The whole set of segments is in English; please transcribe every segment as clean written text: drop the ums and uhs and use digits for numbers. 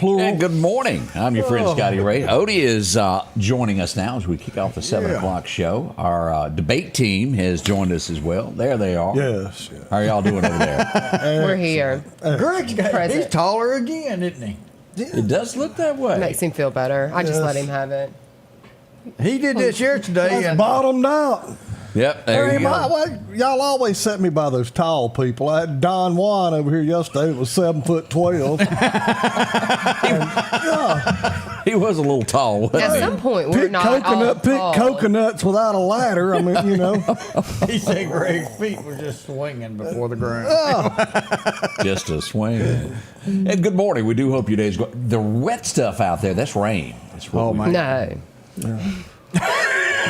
And good morning. I'm your friend Scotty Ray. Odie is joining us now as we kick off the 7 o'clock show. Our debate team has joined us as well. There they are. Yes. How are y'all doing over there? We're here. Greg's he's taller again, isn't he? It does look that way. Makes him feel better. I just let him have it. He did this yesterday and Bottomed out. Yep, there you go. Y'all always set me by those tall people. I had Don Juan over here yesterday. It was 7'12". He was a little tall. At some point, we're not all tall. Coconuts without a ladder. I mean, you know. he said Greg's feet were just swinging before the ground. Just a swing. And good morning. We do hope your day's going. The wet stuff out there, that's rain. That's what No.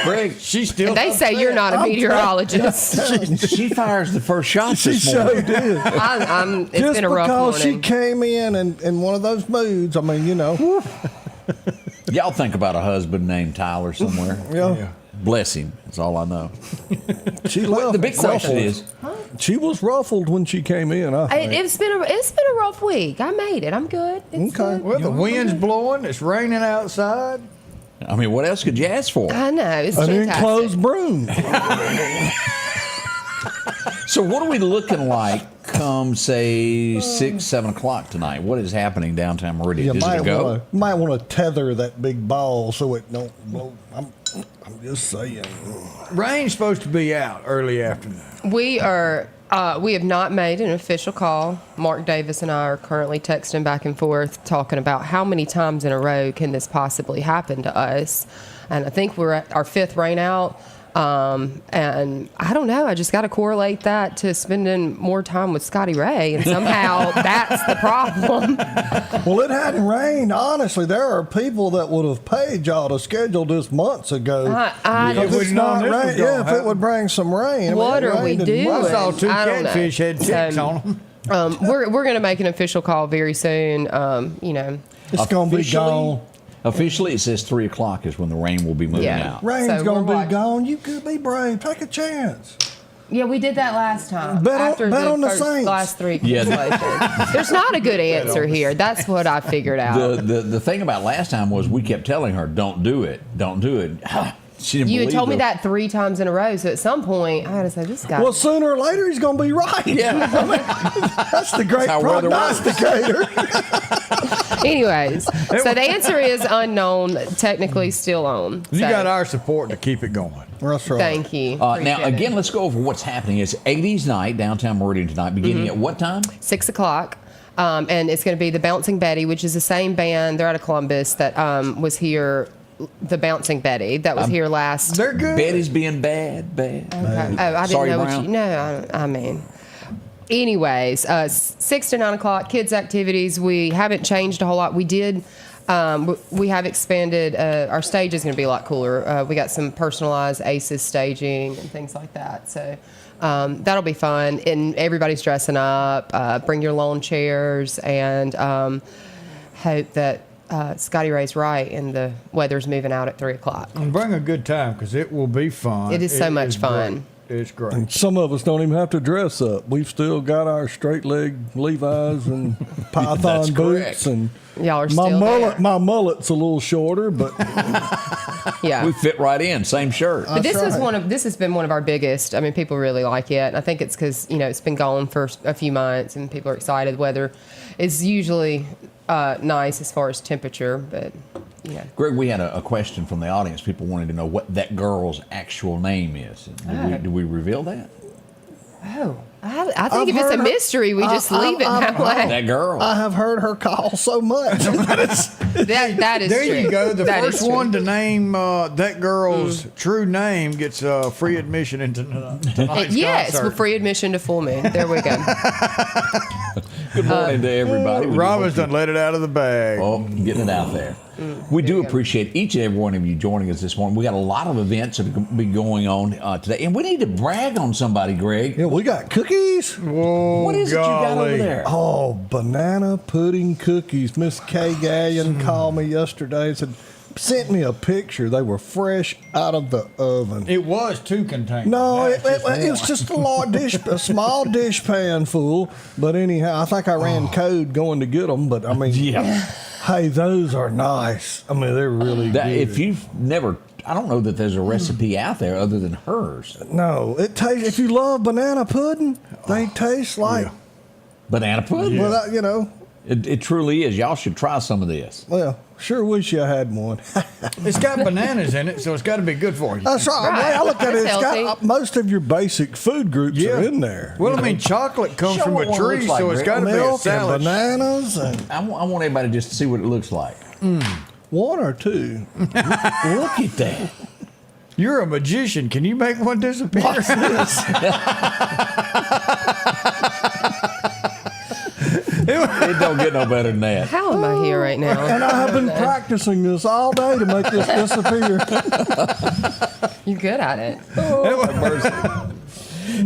Greg, she's still. They say you're not a meteorologist. she fires the first shot this She morning. sure did. It's Just been a rough because morning. she came in one of those moods. I mean, you know. Y'all think about a husband named Tyler somewhere. Yeah. Bless him. That's all I know. She left. The big question is, she was ruffled when she came in. I think. It's been a rough week. I made it. I'm good. It's Okay. good. Well, the wind's blowing. It's raining outside. I mean, what else could you ask for? I know. It's An fantastic. enclosed broom. So what are we looking like come, say, 6, 7 o'clock tonight? What is happening downtown Meridian? You Is it a go? might want to tether that big ball so it don't blow. I'm just saying. Rain's supposed to be out early afternoon. We have not made an official call. Mark Davis and I are currently texting back and forth, talking about how many times in a row can this possibly happen to us. And I think we're at our 5th rain out. And I don't know. I just got to correlate that to spending more time with Scotty Ray, and somehow that's the problem. Well, it hadn't rained. Honestly, there are people that would have paid y'all to schedule this months ago. I If don't it's not rain, if it would bring some rain. What are we doing? I saw 2 I don't know. catfish had ticks on them. We're going to make an official call very soon. You know, It's going to be gone. Officially, it says 3 o'clock is when the rain will be moving out. Rain's So going we're to be watching. gone. You could be brave. Take a chance. yeah, we did that last time. Bet after on the first, Saints. last 3 Yeah. cancellations. There's not a good answer here. That's what I figured out. The thing about last time was we kept telling her, don't do it. Don't do it. She didn't You had believe told me the- that 3 times in a row, so at some point I had to say, this guy. Well, sooner or later, he's going to be right. Yeah. I mean, that's the great That's how weather works. prognosticator. Anyways, so the answer is unknown, technically still on. You So, got our support to keep it going. That's right. Thank you. Now, Appreciate again, it. let's go over what's happening. It's 80s night, downtown Meridian tonight, beginning at what time? 6 o'clock. And it's going to be the Bouncing Betty, which is the same band. They're out of Columbus that was here. The Bouncing Betty that was here last. They're good. Betty's being bad. Okay. Oh, I Sorry, didn't know Brown. what you. No, I mean. Anyways, 6 to 9 o'clock, kids' activities. We haven't changed a whole lot. We did. We have expanded. Our stage is going to be a lot cooler. We got some personalized ACES staging and things like that. So that'll be fun. And everybody's dressing up. Bring your lawn chairs and hope that Scotty Ray's right and the weather's moving out at 3 o'clock. And bring a good time because it will be fun. It is so much fun. Great. It's great. And some of us don't even have to dress up. We've still got our straight leg Levi's and python That's boots, correct. and Y'all are my still mullet. there. My mullet's a little shorter, but Yeah. We fit right in, same shirt. But this That's is right. this has been one of our biggest. I mean, people really like it. And I think it's because, it's been gone for a few months and people are excited. Weather is usually nice as far as temperature, but, Greg, we had a question from the audience. People wanted to know what that girl's actual name is. Did we reveal that? Oh, I think if it's a mystery, we just leave it that way. That girl. I have heard her call so much. That is There true. you go. The That is first true. one to name that girl's true name gets free admission into tonight's Yes, concert. well, free admission to Full Moon. There we go. Good morning to everybody. Robin's done let it out of the bag. Oh, getting it out there. We do appreciate each and every one of you joining us this morning. We got a lot of events that will be going on today, and we need to brag on somebody, Greg. Yeah, we got cookies. Whoa, What is it you got over golly. there? Oh, banana pudding cookies. Miss Kay Gallion called me yesterday and said, sent me a picture. They were fresh out of the oven. It was 2 containers. No, That's just it was one. just a small dish pan full. But anyhow, I think I ran code going to get them. But I mean, Yeah. hey, those are nice. I mean, they're really good. If you've never, I don't know that there's a recipe out there other than hers. No, it tastes. If you love banana pudding, they taste like. Banana pudding. Well, you know. It truly is. Y'all should try some of this. Well, sure wish I had one. It's got bananas in it, so it's got to be good for you. That's right. The way I look at it, That's it's got healthy. most of your basic food groups are in there. Well, I mean, chocolate comes Show from what a one tree, looks like, so it's Rick. got to be a Milk and salad. bananas and I want everybody just to see what it looks like. one or two. Look at that. You're a magician. Can you make one disappear? It don't get no better than that. How am I here right now? And I have been practicing this all day to make this disappear. You're good at it.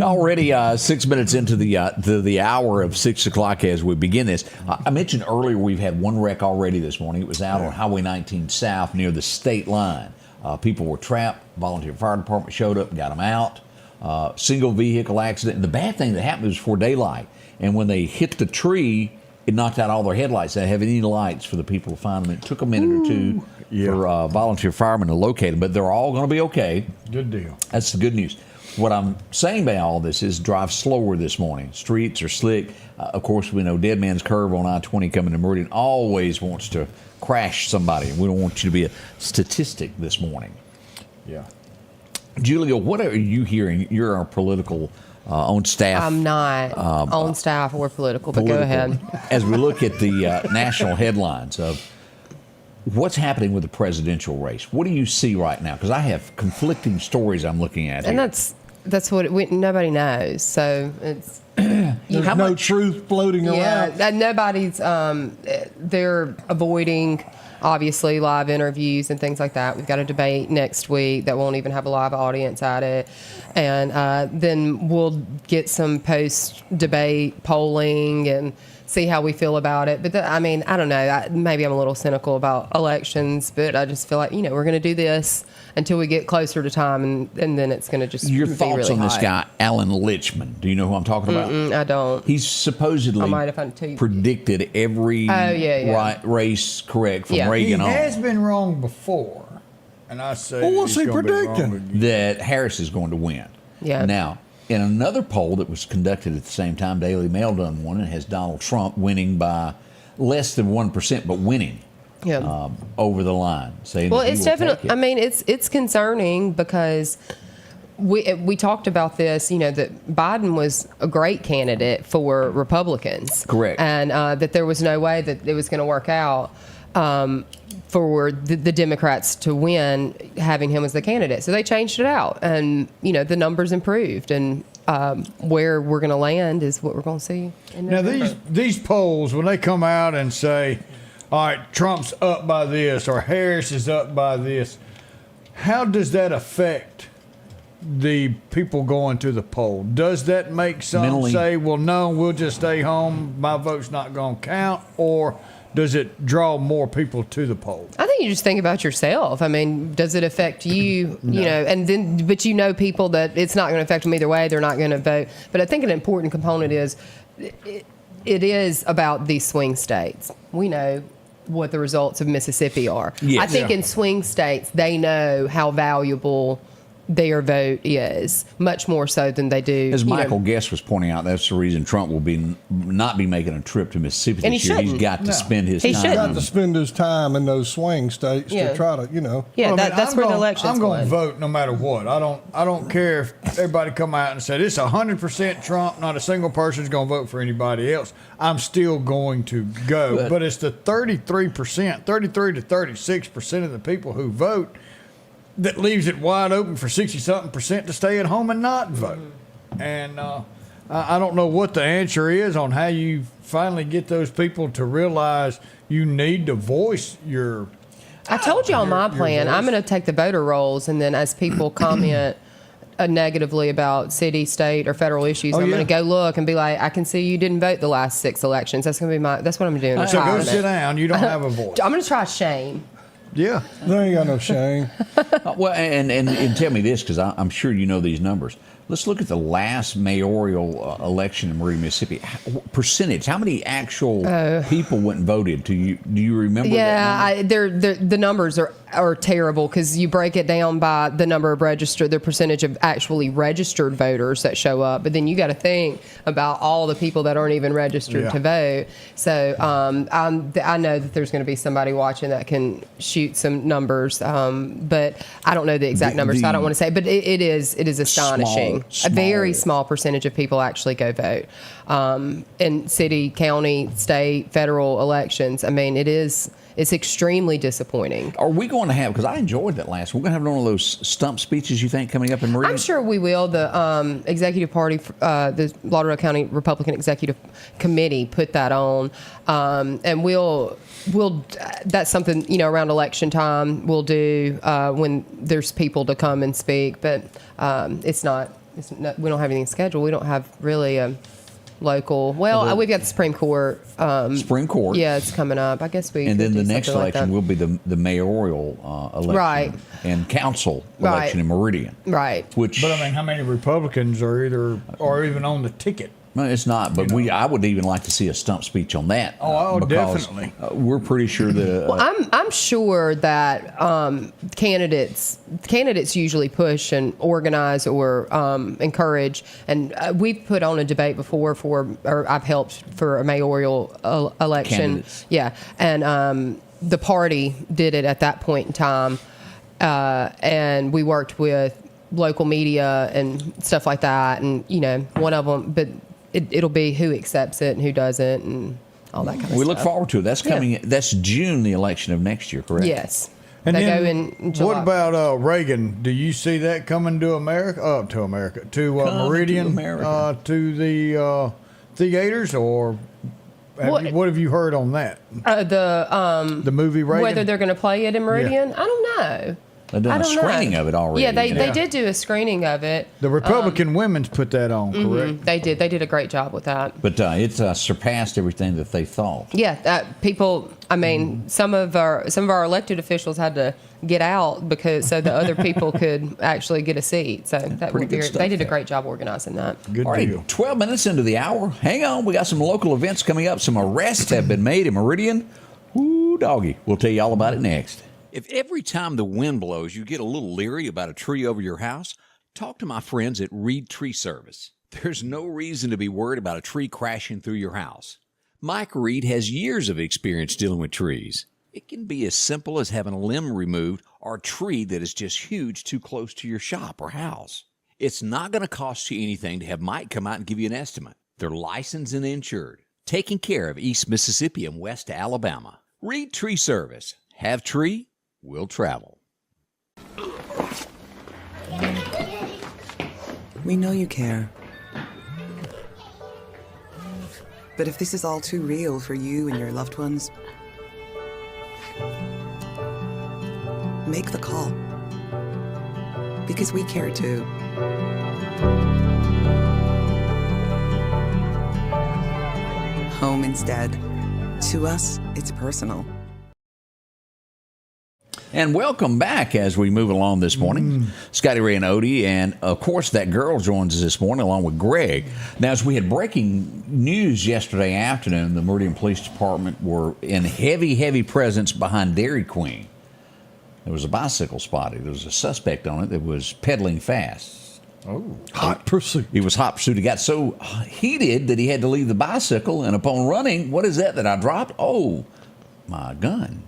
Already 6 minutes into the hour of 6 o'clock as we begin this. I mentioned earlier we've had one wreck already this morning. It was out on Highway 19 South near the state line. People were trapped. Volunteer fire department showed up and got them out. Single vehicle accident. And the bad thing that happened was before daylight. And when they hit the tree, it knocked out all their headlights. They didn't have any lights for the people to find them. It took a minute or two for volunteer firemen to locate them, but they're all going to be okay. Good deal. That's the good news. What I'm saying by all this is drive slower this morning. Streets are slick. Of course, we know Dead Man's Curve on I-20 coming to Meridian always wants to crash somebody. We don't want you to be a statistic this morning. Yeah. Julia, what are you hearing? You're our political on staff. I'm not on staff or political, but go ahead. As we look at the national headlines of what's happening with the presidential race, what do you see right now? Because I have conflicting stories I'm looking at And here. that's what nobody knows. So it's There's no truth floating around. and nobody's. They're avoiding obviously live interviews and things like that. We've got a debate next week that won't even have a live audience at it, and then we'll get some post-debate polling and see how we feel about it. But I mean, I don't know. Maybe I'm a little cynical about elections, but I just feel like we're going to do this until we get closer to time, and then it's going to just Your be thoughts really on this hot. guy, Alan Lichman? Do you know who I'm talking about? I don't. He's supposedly I might have to- predicted every race correct from Yeah. He Reagan on. has been wrong before, and I say Well, what's he's he gonna be wrong predicting? again. That Harris is going to win. Yeah. Now, in another poll that was conducted at the same time, Daily Mail done one, and has Donald Trump winning by less than 1%, but winning Yeah. over the line. Saying Well, that he it's will definitely. take it. I mean, it's concerning because we talked about this. That Biden was a great candidate for Republicans. Correct. And that there was no way that it was going to work out for the Democrats to win, having him as the candidate. So they changed it out, and the numbers improved, and where we're going to land is what we're going to see. In Now November. these polls, when they come out and say, "All right, Trump's up by this," or Harris is up by this, how does that affect the people going to the poll? Does that make some Mentally- say, "Well, no, we'll just stay home. My vote's not going to count," or does it draw more people to the poll? I think you just think about yourself. I mean, does it affect you? And then, but people that it's not going to affect them either way. They're not going to vote. But I think an important component is it is about these swing states. We know what the results of Mississippi are. Yes. I think in swing states, they know how valuable their vote is, much more so than they do. As Michael Guest was pointing out, that's the reason Trump will not be making a trip to Mississippi And this he year. shouldn't. He's got to spend his He time. shouldn't. Got to spend his time in those swing states Yeah. to try to, you know. Yeah, Well, I mean, that's where the gonna- election's I'm going to won. vote no matter what. I don't care if everybody come out and said it's 100% Trump. Not a single person's going to vote for anybody else. I'm still going to go. But it's the 33%, 33 to 36% of the people who vote that leaves it wide open for 60-something% to stay at home and not vote. And I don't know what the answer is on how you finally get those people to realize you need to voice your. I told you on my your plan, I'm voice. going to take the voter rolls, and then as people comment negatively about city, state, or federal issues, Oh, I'm yeah. going to go look and be like, I can see you didn't vote the last 6 elections. That's going to be that's what I'm doing. So go retirement. sit down. You don't have a voice. I'm going to try shame. Yeah. They ain't got no shame. Well, and tell me this, because I'm sure you know these numbers. Let's look at the last mayoral election in Meridian, Mississippi. Percentage, how many actual people went and voted? Do you remember that number? Yeah, the numbers are terrible because you break it down by the number of the percentage of actually registered voters that show up. But then you got to think about all the people that aren't even registered Yeah. to vote. So I know that there's going to be somebody watching that can shoot some numbers, but I don't know the exact numbers, so I don't want to say. But it is astonishing. A very small percentage of people actually go vote in city, county, state, federal elections. I mean, it's extremely disappointing. Are we going to have, because I enjoyed that last one, we're going to have one of those stump speeches, you think, coming up in Meridian? I'm sure we will. The executive party, the Lauderdale County Republican Executive Committee put that on, and we'll that's something, you know, around election time we'll do when there's people to come and speak. But it's not. We don't have anything scheduled. We don't have really a local. Well, we've got the Supreme Court. Supreme Court. Yeah, it's coming up. I guess we. And could then the do next something like election that. will be the mayoral election. Right. And council Right. election in Meridian. Right. Which, But I mean, how many Republicans are even on the ticket? well, it's not, but I would even like to see a stump speech on that. Oh, because, definitely. We're pretty sure that. I'm sure that candidates usually push and organize or encourage, and we've put on a debate before or I've helped for a mayoral election. Candidates. Yeah, and the party did it at that point in time, and we worked with local media and stuff like that, and you know, one of them, but it'll be who accepts it and who doesn't and all that kind of stuff. We look forward to it. That's coming. That's June, the election of next year, correct? Yes. And They then go in July. what about Reagan? Do you see that coming to America? To America, to Meridian, America. to the theaters, or what have you heard on that? The movie Reagan. Whether they're going to play it in Meridian, I don't know. They've done I a don't know. screening of it already. Yeah, they Yeah. did do a screening of it. The Republican women's put that on, correct? They did. They did a great job with that. But it's surpassed everything that they thought. Yeah, people. I mean, some of our elected officials had to get out so the other people could actually get a seat. So that Pretty would good be. stuff They did a there. great job organizing that. Good All right, deal. 12 minutes into the hour. Hang on, we got some local events coming up. Some arrests have been made in Meridian. Ooh, doggy. We'll tell you all about it next. If every time the wind blows you get a little leery about a tree over your house, talk to my friends at Reed Tree Service. There's no reason to be worried about a tree crashing through your house. Mike Reed has years of experience dealing with trees. It can be as simple as having a limb removed or a tree that is just huge too close to your shop or house. It's not going to cost you anything to have Mike come out and give you an estimate. They're licensed and insured, taking care of East Mississippi and West Alabama. Reed Tree Service. Have tree, will travel. We know you care. But if this is all too real for you and your loved ones, make the call. Because we care too. Home instead. To us, it's personal. And welcome back as we move along this morning. Scotty Ray and Odie, and of course that girl joins us this morning along with Greg. Now, as we had breaking news yesterday afternoon, the Meridian Police Department were in heavy presence behind Dairy Queen. there was a bicycle spotted. There was a suspect on it that was pedaling fast. Hot pursuit. It was hot pursuit. He got so heated that he had to leave the bicycle, and upon running, what is that I dropped? Oh, my gun.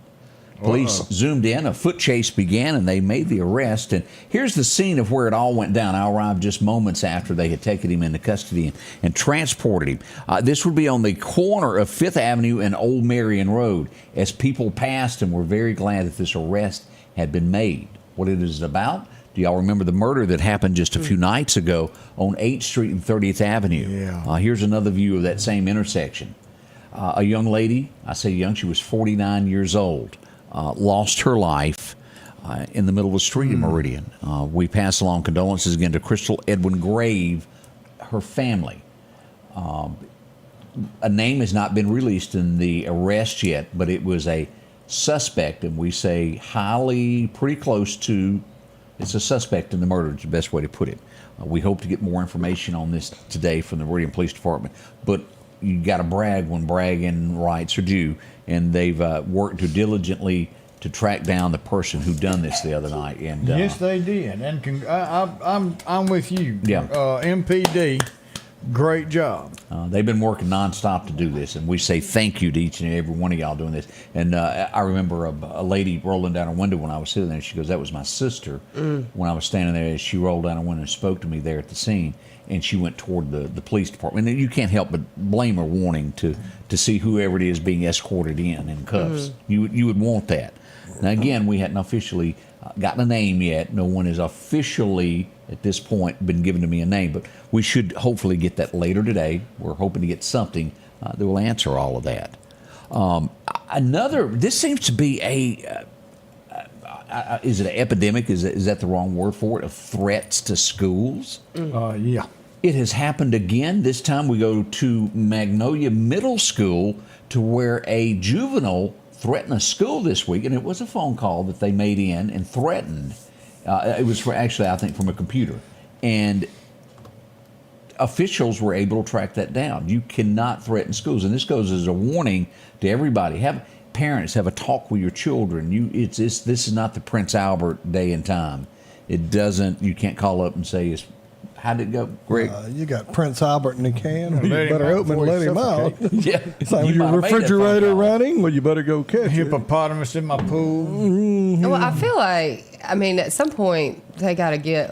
Police zoomed in, a foot chase began, and they made the arrest. And here's the scene of where it all went down. I arrived just moments after they had taken him into custody and transported him. This would be on the corner of 5th Avenue and Old Marion Road as people passed, and we're very glad that this arrest had been made. What it is about? Do y'all remember the murder that happened just a few nights ago on 8th Street and 30th Avenue? Yeah. Here's another view of that same intersection. A young lady, I say young, she was 49 years old. Lost her life in the middle of the street in Meridian. We pass along condolences again to Crystal Edwin Grave, her family. A name has not been released in the arrest yet, but it was a suspect, and we say pretty close to, it's a suspect in the murder, is the best way to put it. We hope to get more information on this today from the Meridian Police Department, but you got to brag when bragging rights are due, and they've worked diligently to track down the person who done this the other night. And Yes, they did. And I'm with you. Yeah. MPD, great job. They've been working nonstop to do this, and we say thank you to each and every one of y'all doing this. And I remember a lady rolling down her window when I was sitting there. She goes, "That was my sister." When I was standing there, she rolled down her window and spoke to me there at the scene. And she went toward the police department. And you can't help but blame her wanting to see whoever it is being escorted in cuffs. You would want that. Now, again, we hadn't officially gotten a name yet. No one has officially, at this point, been given to me a name. But we should hopefully get that later today. We're hoping to get something that will answer all of that. This seems to be is it an epidemic? Is that the wrong word for it? Of threats to schools? Yeah. It has happened again. This time we go to Magnolia Middle School, to where a juvenile threatened a school this week, and it was a phone call that they made in and threatened. It was actually, I think, from a computer. And officials were able to track that down. You cannot threaten schools, and this goes as a warning to everybody. Parents, have a talk with your children. This is not the Prince Albert day and time. You can't call up and say, how'd it go, Greg? You got Prince Albert in the can. You Let him better out open and before let he him out. Yeah. So You your might have made that phone refrigerator call. running? Well, you better go catch it. Hippopotamus in my pool. Well, I feel like, at some point they got to get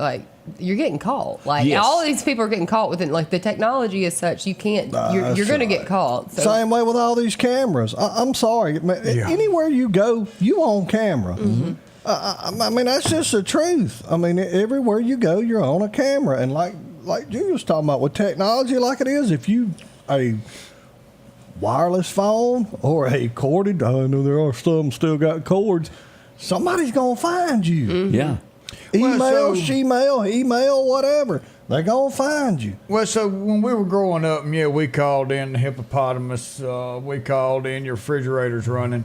you're getting caught. Yes. All of these people are getting caught with it. The technology is such, you can't. You're That's going to get right. caught. So. Same way with all these cameras. I'm sorry. Anywhere you go, you on camera. That's just the truth. Everywhere you go, you're on a camera. And like you was talking about with technology like it is, if you a wireless phone or a corded, I know there are some still got cords, somebody's going to find you. Yeah. Email, email, whatever. They're going to find you. Well, so when we were growing up, we called in the hippopotamus. We called in your refrigerators running.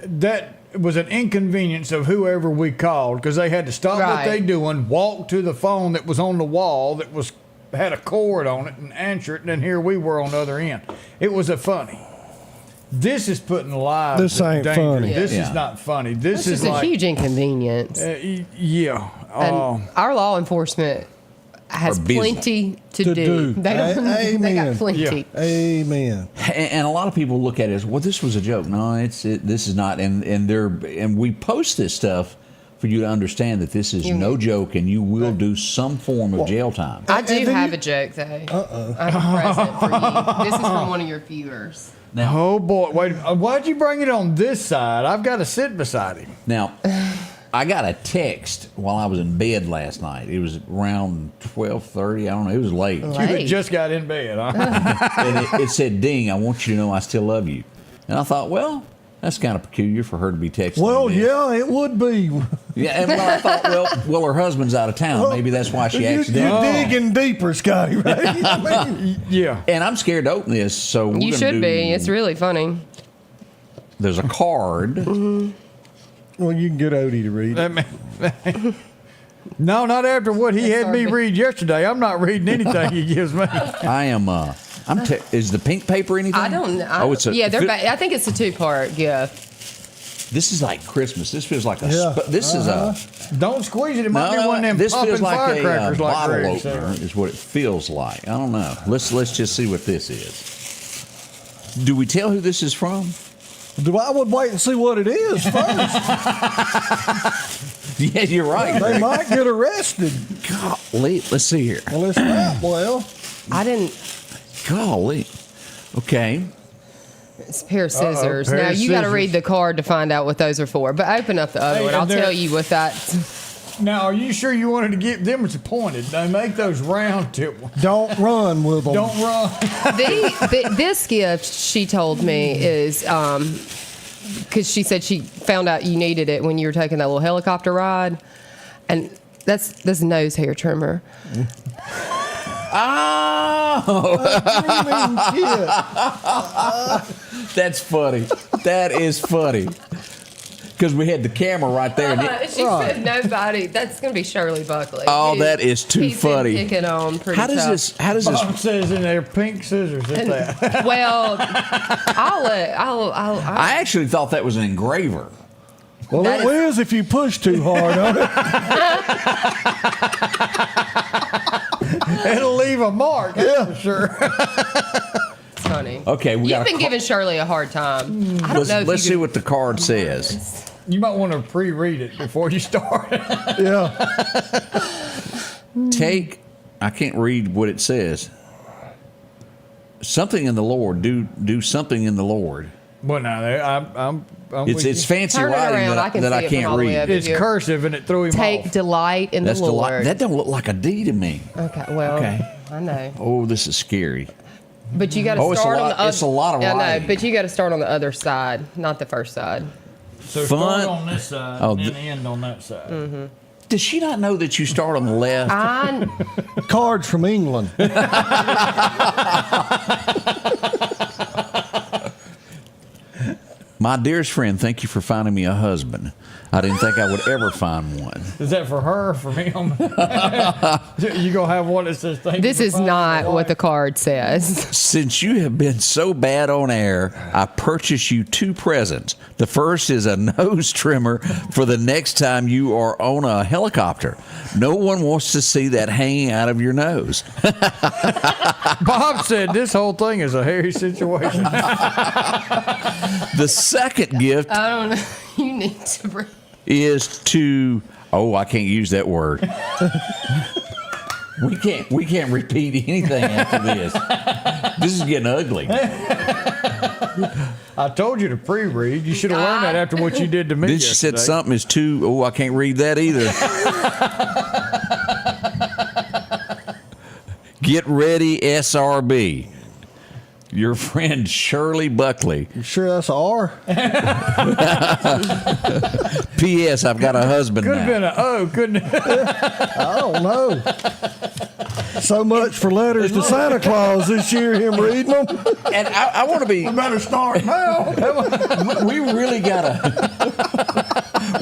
That was an inconvenience of whoever we called, because they had to stop what they doing, walk to the phone that was on the wall that had a cord on it, and answer it. And then here we were on the other end. It was funny. This is putting lives This in ain't danger. funny. This Yeah. is not funny. This It's is just a like huge inconvenience. yeah. And our law enforcement has Are busy. plenty to To do. do. They got Amen. plenty. Yeah. Amen. And a lot of people look at it as, well, this was a joke. No, this is not. And we post this stuff for you to understand that this is no joke, and you will do some form of jail time. I do And then have you- a joke, though. I have a present for you. This is from one of your viewers. Now, Oh boy! Wait, why'd you bring it on this side? I've got to sit beside him. now, I got a text while I was in bed last night. It was around 12:30. I don't know. It was late. You had Late. just got in bed, huh? And it said, "Ding, I want you to know I still love you." And I thought, well, that's kind of peculiar for her to be texting Well, me this. yeah, it would be. Yeah, and I thought, well, her husband's out of town. Maybe that's why she You're accidentally. digging deeper, Scotty, right? Yeah. And I'm scared to open this, so we're You gonna should do- be. It's really funny. There's a card. Well, you can get Odie to read it. No, not after what he had me sorry. read yesterday. I'm not reading anything he gives me. I am. Is the pink paper anything? I don't know. Oh, it's a. yeah, I think it's a 2-part gift. This is like Christmas. This feels like a. Yeah. This is a. Don't squeeze it. It might be one of them This popping feels like a firecrackers like bottle Greg opener. said. Is what it feels like. I don't know. Let's just see what this is. Do we tell who this is from? I would wait and see what it is first. Yeah, you're right. They Greg. might get arrested. Golly, let's see here. Unless not, well. I didn't. Golly. Okay. It's a pair of scissors. pair Now of you got to scissors. read the card to find out what those are for. But open up the other Hey, one. and I'll they're- tell you what that. Now, are you sure you wanted to get them as pointed? They make those round tip ones. Don't run with them. Don't run. This gift, she told me, is because she said she found out you needed it when you were taking that little helicopter ride, and that's this nose hair trimmer. Oh, that's funny. That is funny. Because we had the camera right there. And She said nobody. That's going to be Shirley Buckley. Oh, that is too he's funny. Been picking on pretty how does tough. this? How does this? Bob says in there, pink scissors at that. Well, I'll I actually thought that was an engraver. Well, That it is if you push too hard on it. It'll leave a mark, that's for sure. it's funny. Okay, we You've got. been giving Shirley a hard time. I don't Let's, know if let's you see could- what the card says. You might want to pre-read it before you start. Yeah. Take. I can't read what it says. Something in the Lord. Do something in the Lord. Well, now, I'm It's with it's you. fancy Turn it writing around. that I can that see I it from can't all the way read. up. It's here. cursive and it threw him Take off. delight in That's the Lord. That don't look like a D to me. Okay, well, Okay. I know. Oh, this is scary. But you got to Oh, it's a start on lot- the other. it's a lot of I writing. know, but you got to start on the other side, not the first side. So Fun. start on this side Oh, and end on that side. Does she not know that you start on the left? I Cards from England. My dearest friend, thank you for finding me a husband. I didn't think I would ever find one. Is that for her or for him? You gonna have one that says thank this you for is finding not a what wife? the card says. Since you have been so bad on air, I purchased you 2 presents. The first is a nose trimmer for the next time you are on a helicopter. No one wants to see that hanging out of your nose. Bob said this whole thing is a hairy situation. The second gift I don't know. You need to bring. is to I can't use that word. We can't repeat anything after this. This is getting ugly. I told you to pre-read. You should have learned that after what you did to me Then she said yesterday. something is too. I can't read that either. Get ready, SRB. Your friend Shirley Buckley. You sure that's R? P.S. I've got a husband Could have now. been a O, couldn't it? I don't know. So much for letters to Santa Claus this year, him reading them. And I want to be. Better start now. We really gotta.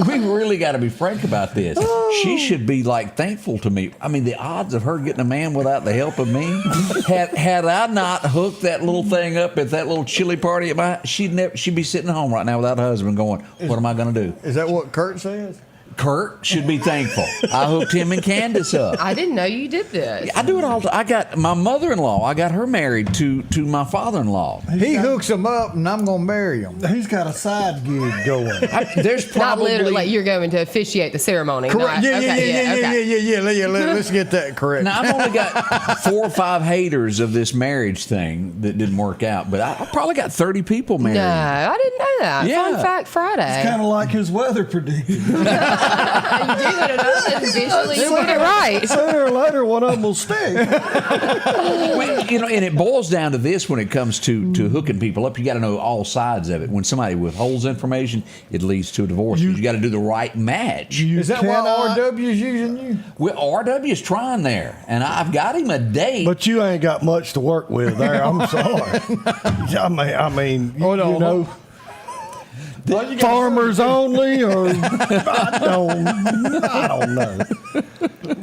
We really gotta be frank about this. She should be like thankful to me. I mean, the odds of her getting a man without the help of me. Had I not hooked that little thing up at that little chili party at my, she'd be sitting at home right now without a husband, going, "What am I gonna do?" Is that what Kurt says? Kurt should be thankful. I hooked him and Candace up. I didn't know you did this. I do it all. I got my mother-in-law. I got her married to my father-in-law. He hooks them up, and I'm gonna marry him. He's got a side gig going. There's Not probably literally like you're going to officiate the ceremony. Correct. Not, Yeah. Let's get that correct. Now, I've only got 4 or 5 haters of this marriage thing that didn't work out, but I probably got 30 people married. No, I didn't know that. Yeah. Fun fact Friday. Kind of like his weather prediction. You do it enough and visually you get it right. Sooner or later, one of them will stick. And it boils down to this when it comes to hooking people up. You got to know all sides of it. When somebody withholds information, it leads to a divorce. You got to do the right match. Is that cannot- why RW is using you? Well, RW's trying there, and I've got him a date. But you ain't got much to work with there. I'm sorry. I mean, Hold on, you know, farmers only, or I don't know.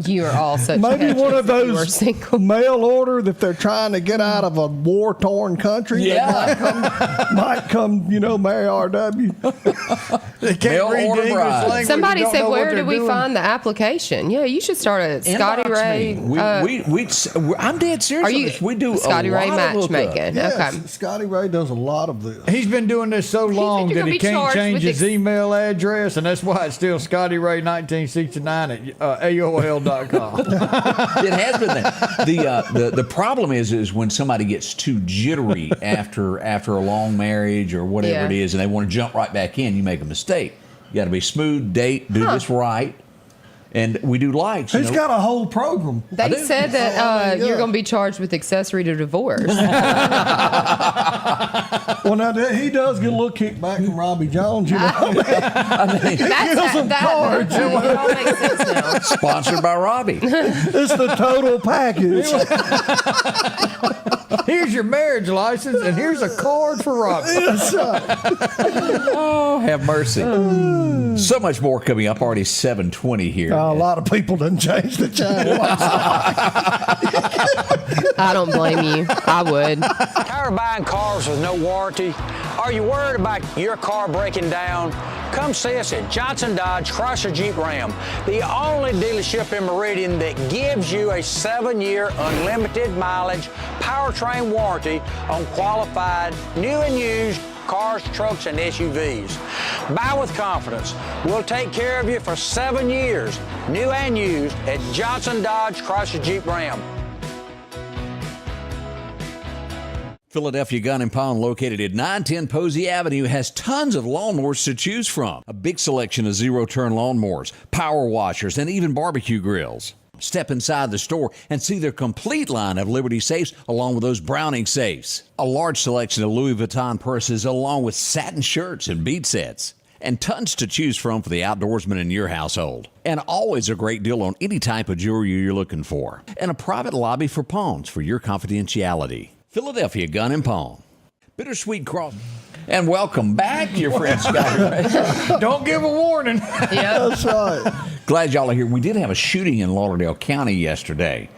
You are all such Maybe catches one of if you are those single. mail order that they're trying to get out of a war-torn country. Yeah. Might come, marry RW. They can't Mail read order the English bride. language. Somebody and don't said, know what "Where they're did we doing." find the application?" Yeah, you should start a Scotty Inbox Ray. me. I'm dead serious. Are on you this. We do Scotty a Ray lot of lookup. matchmaking? Yes, Okay. Scotty Ray does a lot of this. He's been doing this so long you're that gonna he be can't charged change with his email address, and that's why it's still Scotty Ray 1969 at AOL.com. It has been that. The problem is when somebody gets too jittery after a long marriage or whatever Yeah. it is, and they want to jump right back in, you make a mistake. You got to be smooth, date, do this right, and we do likes. He's got a whole program. They do. said that yeah. you're going to be charged with accessory to divorce. Well, now he does get a little kickback from Robbie Jones. I mean, That it all makes sense now. sponsored by Robbie. It's the total package. Here's your marriage license, and here's a card for Robbie. Yes, sir. Oh, have mercy. So much more coming up. Already 7:20 here. A lot of people done changed the channel. I don't blame you. I would. Tired of buying cars with no warranty? Are you worried about your car breaking down? Come see us at Johnson Dodge Chrysler Jeep Ram, the only dealership in Meridian that gives you a 7-year unlimited mileage powertrain warranty on qualified new and used cars, trucks, and SUVs. Buy with confidence. We'll take care of you for 7 years, new and used, at Johnson Dodge Chrysler Jeep Ram. Philadelphia Gun and Pawn, located at 910 Posey Avenue, has tons of lawnmowers to choose from. A big selection of zero-turn lawnmowers, power washers, and even barbecue grills. Step inside the store and see their complete line of Liberty safes along with those Browning safes. A large selection of Louis Vuitton purses along with satin shirts and bead sets. And tons to choose from for the outdoorsman in your household. And always a great deal on any type of jewelry you're looking for. And a private lobby for pawns for your confidentiality. Philadelphia Gun and Pawn. Bittersweet Cross. And welcome back, your friend Scotty Ray. Don't give a warning. Yeah. That's right. Glad y'all are here. We did have a shooting in Lauderdale County yesterday.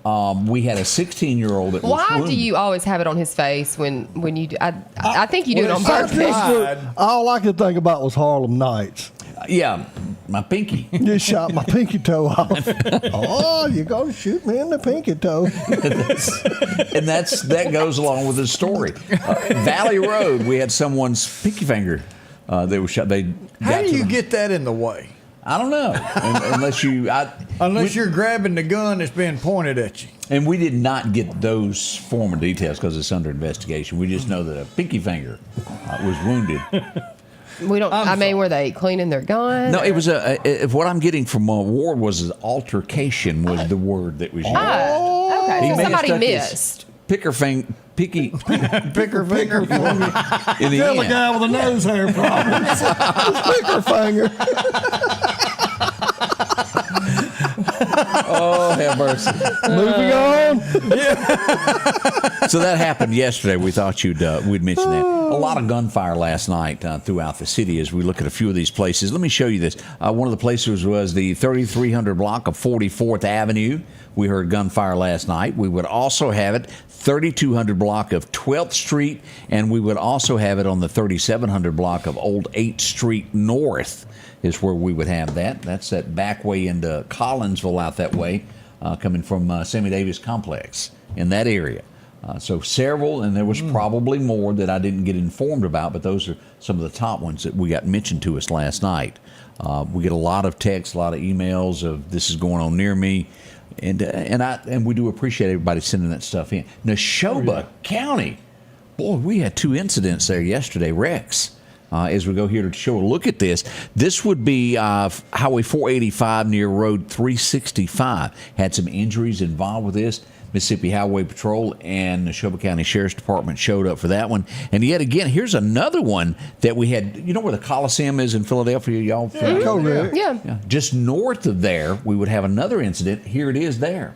We had a 16-year-old that was Why do wounded. you always have it on his face when you do? I think you do it on I purpose. just- all I could think about was Harlem Nights. Yeah, my pinky. You shot my pinky toe off. Oh, you're going to shoot me in the pinky toe. And that goes along with the story. Valley Road, we had someone's pinky finger. They were shot. How do you get that in the way? I don't know. Unless You're grabbing the gun that's being pointed at you. And we did not get those formal details because it's under investigation. We just know that a pinky finger was wounded. We don't. I mean, were they cleaning their gun? No, it was what I'm getting from Ward was an altercation was the word that was used. Oh, okay. He So may have somebody stuck his missed. Picker finger, picky Picker finger. in the Tell the end. guy with the nose hair problems. Picker finger. Oh, have mercy. Moving on. So that happened yesterday. We thought we'd mention that. A lot of gunfire last night throughout the city as we look at a few of these places. Let me show you this. One of the places was the 3300 block of 44th Avenue. We heard gunfire last night. We would also have it 3200 block of 12th Street, and we would also have it on the 3700 block of Old 8th Street North is where we would have that. That's that back way into Collinsville out that way, coming from Sammy Davis Complex in that area. So several, and there was probably more that I didn't get informed about, but those are some of the top ones that we got mentioned to us last night. We get a lot of texts, a lot of emails of this is going on near me, and we do appreciate everybody sending that stuff in. Neshoba County, boy, we had 2 incidents there yesterday, wrecks. As we go here to show a look at this, this would be Highway 485 near Road 365. Had some injuries involved with this. Mississippi Highway Patrol and the Neshoba County Sheriff's Department showed up for that one. And yet again, here's another one that we had. You know where the Coliseum is in Philadelphia, y'all? Correct. Yeah. Yeah. Just north of there, we would have another incident. Here it is there.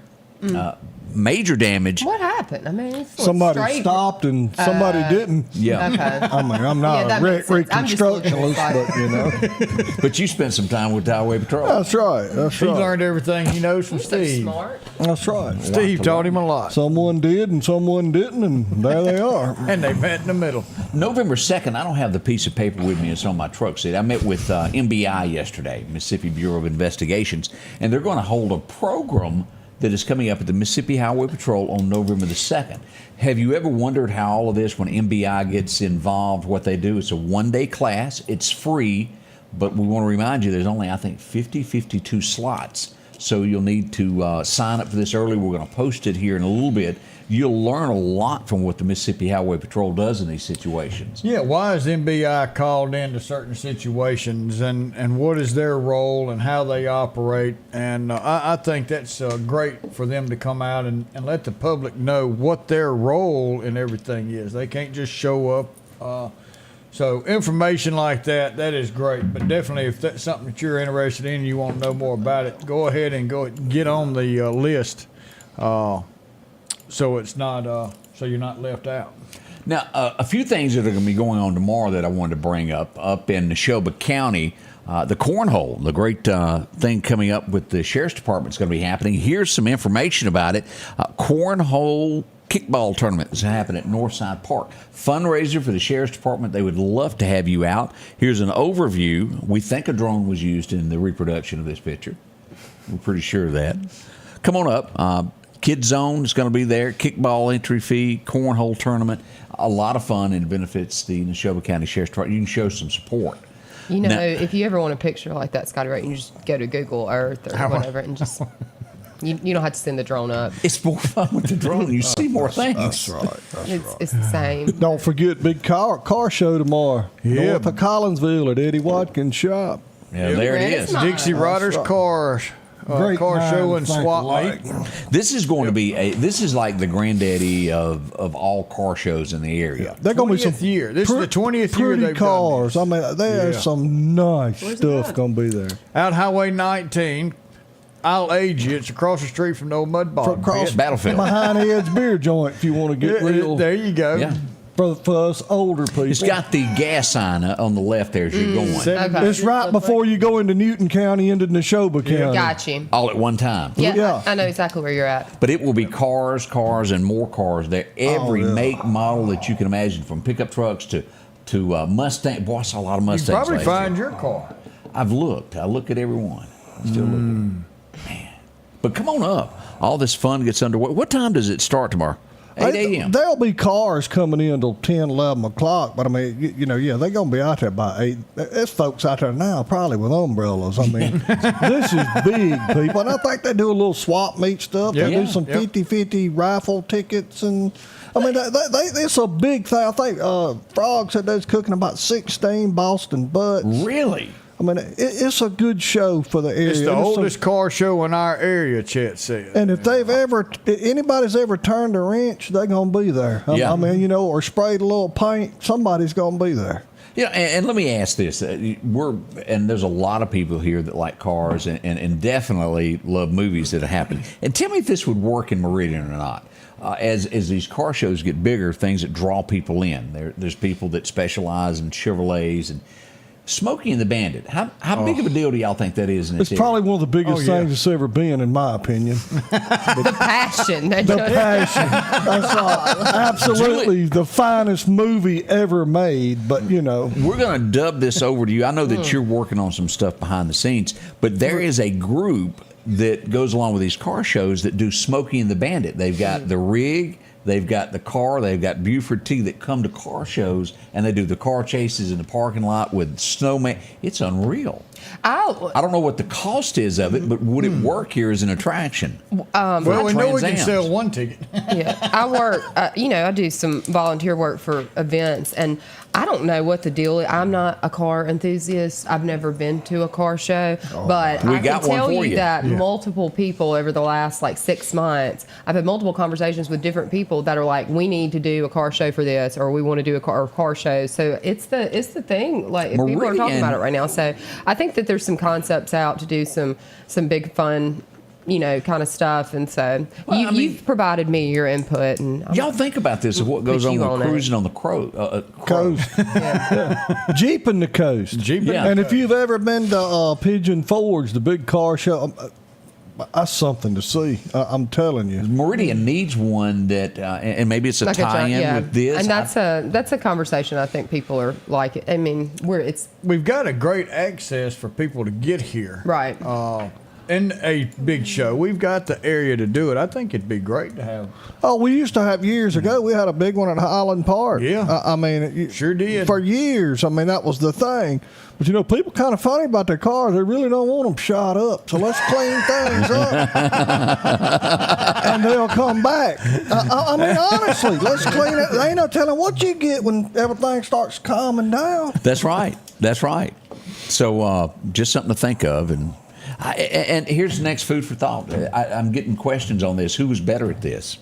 major damage. What happened? I mean, it's Somebody straight. stopped and somebody didn't. Yeah. Okay. I mean, I'm Yeah, not that a makes sense. I'm just looking reconstructionist, at but you know, But you spent some time with the Highway Patrol. that's right. That's He right. learned everything he knows from You're so Steve. smart. That's right. Steve taught him a lot. Someone did and someone didn't, and there they are. And they met in the middle. November 2nd, I don't have the piece of paper with me. It's on my truck seat. I met with MBI yesterday, Mississippi Bureau of Investigations, and they're going to hold a program that is coming up at the Mississippi Highway Patrol on November the 2nd. Have you ever wondered how all of this, when MBI gets involved, what they do? It's a one-day class. It's free, but we want to remind you there's only, I think, 52 slots. So you'll need to sign up for this early. We're going to post it here in a little bit. You'll learn a lot from what the Mississippi Highway Patrol does in these situations. Yeah, why is MBI called into certain situations, and what is their role and how they operate? And I think that's great for them to come out and let the public know what their role in everything is. They can't just show up. So information like that is great. But definitely, if that's something that you're interested in and you want to know more about it, go ahead and get on the list. So it's not so you're not left out. Now, a few things that are going to be going on tomorrow that I wanted to bring up in Neshoba County. The cornhole, the great thing coming up with the Sheriff's Department is going to be happening. Here's some information about it. Cornhole kickball tournament is happening at Northside Park. Fundraiser for the Sheriff's Department. They would love to have you out. Here's an overview. We think a drone was used in the reproduction of this picture. We're pretty sure of that. Come on up. Kid Zone is going to be there. Kickball entry fee, cornhole tournament. A lot of fun, and it benefits the Neshoba County Sheriff's Department. You can show some support. You know, Now- if you ever want a picture like that, Scotty Ray, you just go to Google Earth or whatever and just, you don't have to send the drone up. It's more fun with the drone. You see more things. That's right. It's the same. Don't forget big car show tomorrow. Yeah. North of Collinsville at Eddie Watkins' shop. Yeah, there it Red is. is mine. Dixie Riders right. car Great car show and minds think swap alike. meet. This is going to be this is like the granddaddy of all car shows in the area. They're going to be some 20th year. This is the 20th year pretty they've done cars. this. I mean, there's Yeah. some nice Where's stuff that? going to be there. Out Highway 19. I'll age you. It's across the street from the old mud bog Across pit. Battlefield. behind Ed's beer joint, if you want to get real. There you go. Yeah. For us older people. It's got the gas sign on the left there as you're going. Okay. It's right before you go into Newton County, into Neshoba County. Got you. All at one time. Yeah, Yeah. I know exactly where you're at. But it will be cars, and more cars there. Every yeah. make, model that you can imagine, from pickup trucks to Mustang. Boy, I saw a lot of You Mustangs. probably last find year. your car. I've looked. I look at every one. Still looking. Man. But come on up. All this fun gets underway. What time does it start tomorrow? 8 a.m. There'll be cars coming in till 10, 11 o'clock, but I mean, yeah, they're going to be out there by 8. There's folks out there now probably with umbrellas. I mean, this is big, people. And I think they do a little swap meet stuff. Yep. They do some Yep. 50-50 raffle tickets. And I mean, it's a big thing. I think Frog said they was cooking about 16 Boston butts. Really? I mean, it's a good show for the area. It's the And oldest car show in our area, Chet said. and if anybody's ever turned a wrench, they're gonna be there. Yeah. I mean, or sprayed a little paint, somebody's gonna be there. Yeah, and let me ask this: there's a lot of people here that like cars and definitely love movies that have happened. And tell me if this would work in Meridian or not. As these car shows get bigger, things that draw people in. There's people that specialize in Chevrolets and Smokey and the Bandit. How big of a deal do y'all think that is in this It's probably one of the biggest yeah. things that's ever been, in my opinion. The passion. The passion. That's absolutely the finest movie ever made. But We're going to dub this over to you. I know that you're working on some stuff behind the scenes, but there is a group that goes along with these car shows that do Smokey and the Bandit. They've got the rig, they've got the car, they've got Buford T that come to car shows, and they do the car chases in the parking lot with snowman. It's unreal. I don't know what the cost is of it, but would it work here as an attraction? Well, we know we can Trans Ams. sell one ticket. Yeah, I work. I do some volunteer work for events, and I don't know what the deal is. I'm not a car enthusiast. I've never been to a car show, but We I got can one tell for you you. that multiple people over the last 6 months, I've had multiple conversations with different people that are like, "We need to do a car show for this," or "We want to do a car show." So it's the thing. Like people are talking Meridian- about it right now. So I think that there's some concepts out to do some big fun kind of stuff. And so Well, you've provided me your input. And Y'all think about this of what goes on with cruising on the coast. Jeeping the coast. Yeah. And if you've ever been to Pigeon Forge, the big car show, that's something to see. I'm telling you. Meridian needs one that, and maybe it's a Like tie-in with this. And that's a conversation I think people are like. I mean, We've got a great access for people to get here. Right. In a big show, we've got the area to do it. I think it'd be great to have. Oh, we used to have years ago. We had a big one at Highland Park. Yeah. I mean, Sure did. For years. I mean, that was the thing. But people kind of funny about their cars. They really don't want them shot up. So let's clean things up, and they'll come back. I mean, honestly, let's clean it. There ain't no telling what you get when everything starts calming down. That's right. So just something to think of. And here's the next food for thought. I'm getting questions on this. Who was better at this?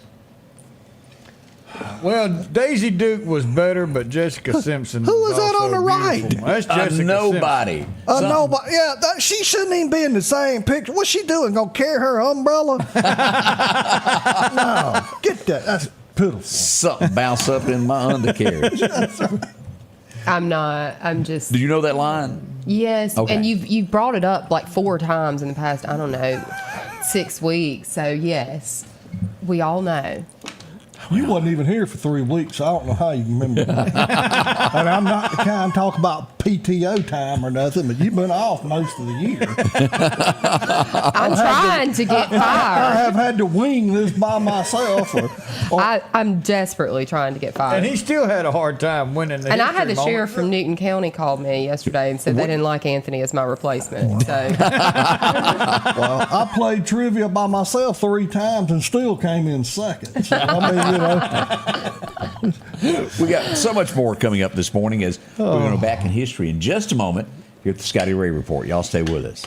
Well, Daisy Duke was better, but Jessica Simpson. Who was that also on the right? beautiful. That's Jessica Nobody. Nobody. Yeah, she shouldn't even be in the same picture. What's she doing? Gonna carry her umbrella? No, get that. That's pitiful. Something bounce up in my undercarriage. I'm not. I'm just. Do you know that line? Yes, Okay. and you've brought it up like 4 times in the past, I don't know, 6 weeks. So yes, we all know. You wasn't even here for 3 weeks, so I don't know how you remember that. And I'm not the kind to talk about PTO time or nothing, but you've been off most of the year. I'm trying to get I fired. have had to wing this by myself. I'm desperately trying to get fired. And he still had a hard time winning the And I had the history sheriff from Newton County called me yesterday and said they didn't like Anthony as my replacement. So Well, I played trivia by myself 3 times and still came in second. So, I mean, We got so much more coming up this morning as we're going to go back in history in just a moment here at the Scotty Ray Report. Y'all stay with us.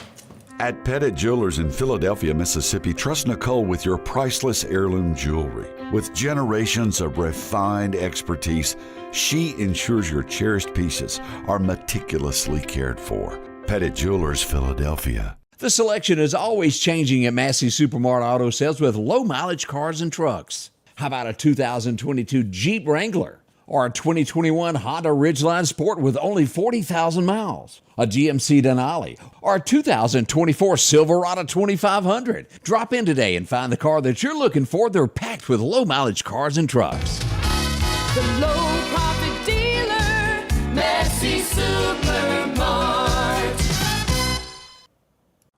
At Pettit Jewelers in Philadelphia, Mississippi, trust Nicole with your priceless heirloom jewelry. With generations of refined expertise, she ensures your cherished pieces are meticulously cared for. Pettit Jewelers, Philadelphia. The selection is always changing at Massey Supermart Auto Sales with low-mileage cars and trucks. How about a 2022 Jeep Wrangler or a 2021 Honda Ridgeline Sport with only 40,000 miles? A GMC Denali or a 2024 Silverado 2500? Drop in today and find the car that you're looking for. They're packed with low-mileage cars and trucks. The low profit dealer, Massey Supermart.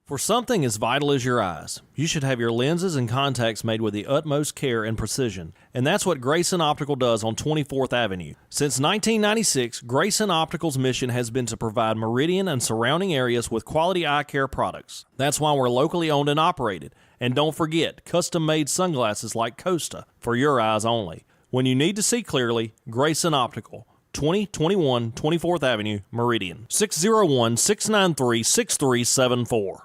For something as vital as your eyes, you should have your lenses and contacts made with the utmost care and precision. And that's what Grayson Optical does on 24th Avenue. Since 1996, Grayson Optical's mission has been to provide Meridian and surrounding areas with quality eye care products. That's why we're locally owned and operated. And don't forget, custom-made sunglasses like Costa for your eyes only. When you need to see clearly, Grayson Optical. 2021 24th Avenue, Meridian. 601-693-6374.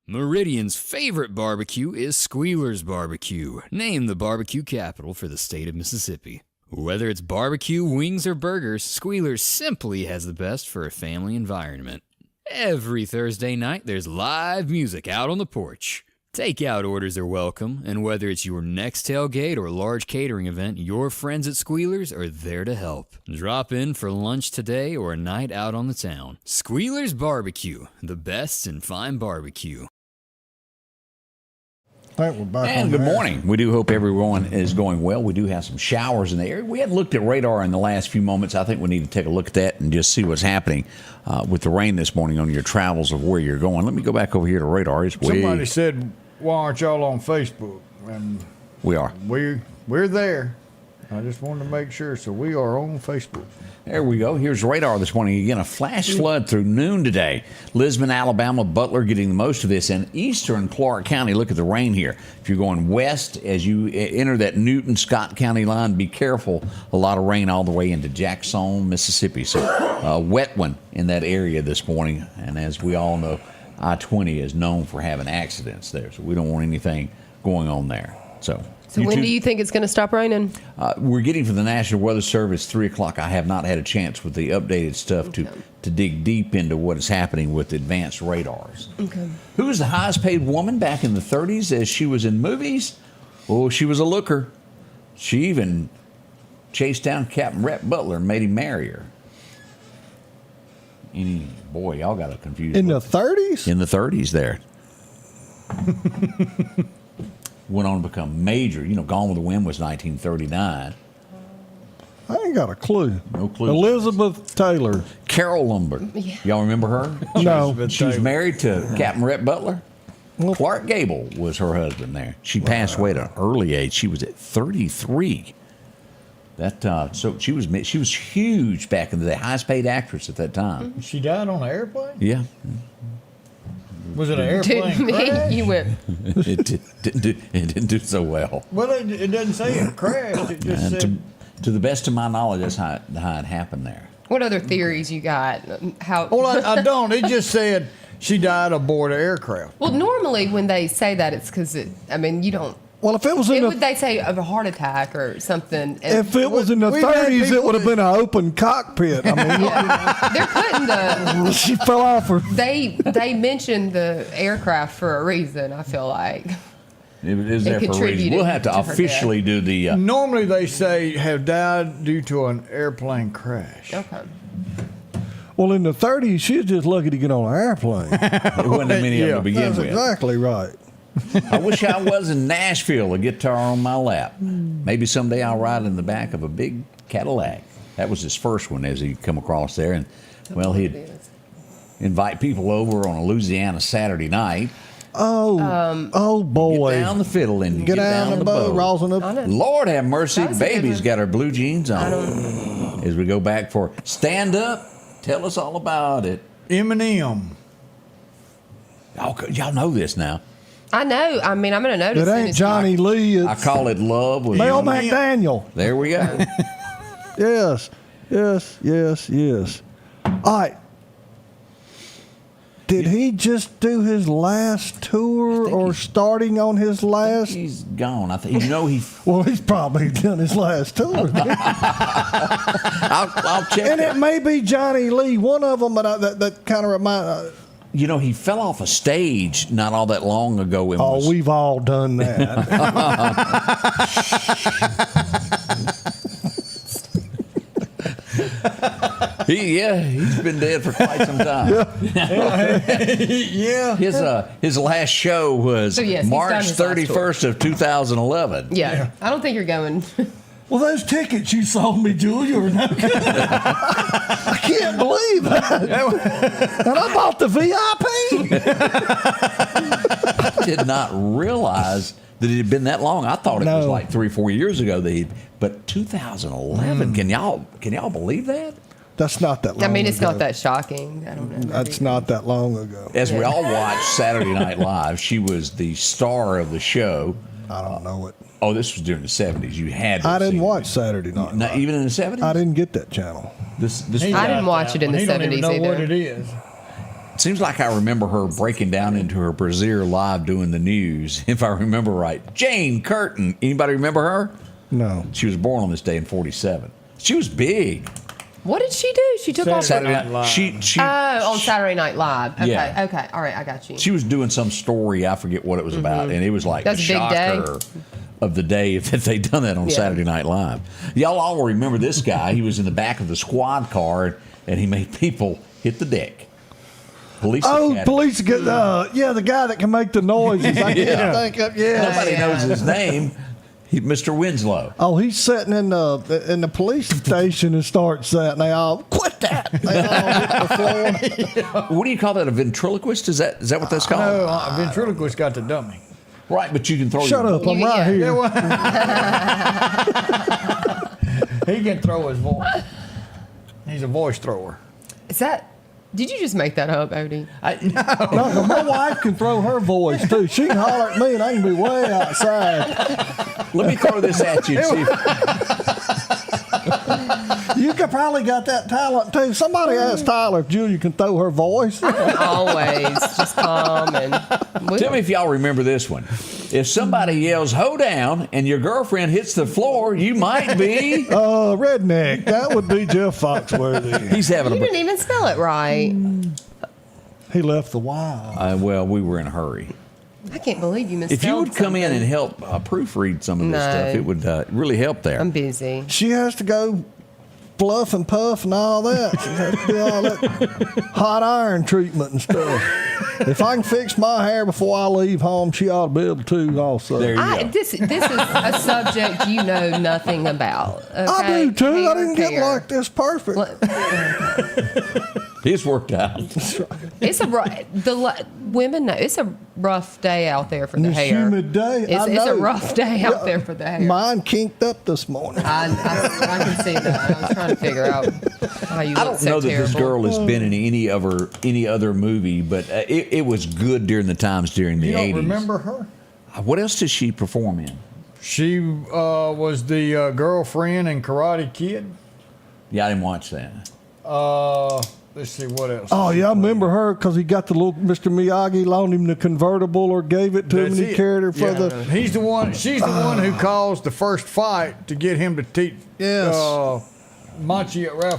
Meridian's favorite barbecue is Squealer's Barbecue, named the barbecue capital for the state of Mississippi. Whether it's barbecue, wings, or burgers, Squealer's simply has the best for a family environment. Every Thursday night, there's live music out on the porch. Takeout orders are welcome, and whether it's your next tailgate or large catering event, your friends at Squealer's are there to help. Drop in for lunch today or a night out on the town. Squealer's Barbecue, the best in fine barbecue. I think we're back And on good the air. morning. We do hope everyone is going well. We do have some showers in the area. We had looked at radar in the last few moments. I think we need to take a look at that and just see what's happening with the rain this morning on your travels of where you're going. Let me go back over here to radar. It's Somebody said, "Why aren't y'all on Facebook?" And we are. We're there. I just wanted to make sure. So we are on Facebook. There we go. Here's radar this morning. Again, a flash flood through noon today. Lisbon, Alabama, Butler getting the most of this. And eastern Clark County, look at the rain here. If you're going west as you enter that Newton-Scott County line, be careful. A lot of rain all the way into Jackson, Mississippi. So a wet one in that area this morning. And as we all know, I-20 is known for having accidents there. So we don't want anything going on there. So So when do you think it's going to stop raining? We're getting from the National Weather Service 3 o'clock. I have not had a chance with the updated stuff to dig deep into what is happening with advanced radars. Okay. Who was the highest paid woman back in the 30s as she was in movies? Oh, she was a looker. She even chased down Captain Rhett Butler and made him marry her. Boy, y'all got to confuse In the 30s? In the 30s there. Went on to become major. Gone with the Wind was 1939. I ain't got a clue. No clue. Elizabeth Taylor. Carol Lombard. Yeah. Y'all remember her? No. She was married to Captain Rhett Butler. Clark Gable was her husband there. She passed away at an early age. She was at 33. So she was huge back in the day. Highest paid actress at that time. She died on an airplane? Yeah. Was it an airplane crash? You went. It didn't do so well. Well, it doesn't say it crashed. It just said... To the best of my knowledge, that's how it happened there. What other theories you got? How? Well, I don't. It just said she died aboard an aircraft. Well, normally when they say that, it's because you don't. Well, if it was would they say of a heart attack or something? If it was in the We've had 30s, it people would have been an open cockpit. I mean, They're putting the. she fell off her. They mentioned the aircraft for a reason. I feel like. It is there for a reason. We'll have to contributed to her officially do the. Normally they say have died due to an airplane crash. Okay. Well, in the 30s, she was just lucky to get on an airplane. There wasn't that many of them to begin That's with. exactly right. I wish I was in Nashville, a guitar on my lap. Maybe someday I'll ride in the back of a big Cadillac. That was his first one as he come across there. And, well, he'd invite people over on a Louisiana Saturday night. Oh boy. Get down the fiddle and Get down the bow, rosin up. Lord have mercy, That was a good baby's one. got her blue jeans on. As we go back for Stand Up, tell us all about it. Eminem. Y'all know this now. I know. I'm going to notice. It ain't Johnny Lee. I It's call it Love with Mel Eminem. McDaniel. There we go. Yes. All right. Did he just do his last tour or starting on his last? He's gone. I think he. Well, he's probably done his last tour. I'll check. And it may be Johnny Lee, one of them, but that kind of reminds. He fell off a stage not all that long ago. Oh, we've all done that. He's been dead for quite some time. Yeah. His last show was So, yes, he's done March his last 31st of 2011. Yeah. I don't think you're going. Well, those tickets you sold me, Julia, are no good. I can't believe that. And I bought the VIP. I did not realize that it had been that long. I thought it was like 3-4 years ago. But 2011. Can y'all believe that? That's not that long It's ago. not that shocking. I don't know. That's not that long ago. As we all watched Saturday Night Live, she was the star of the show. I don't know it. Oh, this was during the 70s. You had to I have didn't seen watch it. Saturday Night Not Live. even in the 70s? I didn't get that channel. This I didn't watch it in the He don't even 70s know either. what it is. seems like I remember her breaking down into her brassiere live doing the news, if I remember right. Jane Curtin. Anybody remember her? No. She was born on this day in 47. She was big. What did she do? She took off. Saturday Night Live. She on Saturday Night Live. Okay, Yeah. okay, all right, I got you. She was doing some story, I forget what it was about, and it was like That's the a big day. shocker of the day if they'd done that on Yeah. Saturday Night Live. Y'all all remember this guy. He was in the back of the squad car, and he made people hit the deck. Police Academy. Police get the guy that can make the noises. I Yeah. can't think of Nobody Yeah. knows his name. Mr. Winslow. Oh, he's sitting in the police station and starts that, and they all quit that. They all hit the floor. What do you call that? A ventriloquist? Is that what that's called? No, ventriloquist got the dummy. Right, but you can throw. Shut your up! I'm right here. He can throw his voice. He's a voice thrower. Is that? Did you just make that up, Odie? No, my wife can throw her voice too. She can holler at me, and I can be way outside. Let me throw this at you and see if You could probably got that talent too. Somebody asked Tyler if Julia can throw her voice. Always just calm and. Tell me if y'all remember this one. If somebody yells "Ho down" and your girlfriend hits the floor, you might be redneck. That would be Jeff Foxworthy. He's having You a. didn't even spell it right. He left the Y. Well, we were in a hurry. I can't believe you misspelled If you would come in and something. help proofread some of this No. stuff, it would really help there. I'm busy. She has to go fluff and puff and all that. She has to do all that hot iron treatment and stuff. If I can fix my hair before I leave home, she ought to be able to also. There you go. This is a subject you know nothing about. I Okay? do too. I Hair didn't get care. like this perfect. It's worked out. It's women know it's a rough day out there for the This hair. humid day. It's a know. rough day out there for the hair. Mine kinked up this morning. I can see that. I was trying to figure out how you look I don't so know that terrible. this girl has been in any other movie, but it was good during the times during the You don't 80s. remember her? What else does she perform in? She was the girlfriend in Karate Kid. Yeah, I didn't watch that. Let's see what else. Oh, yeah, I remember her because he got the little Mr. Miyagi loaned him the convertible or gave it to him and he carried her for Yeah. the. He's the one. She's the one who caused the first fight to get him to teach. Yes. Ralph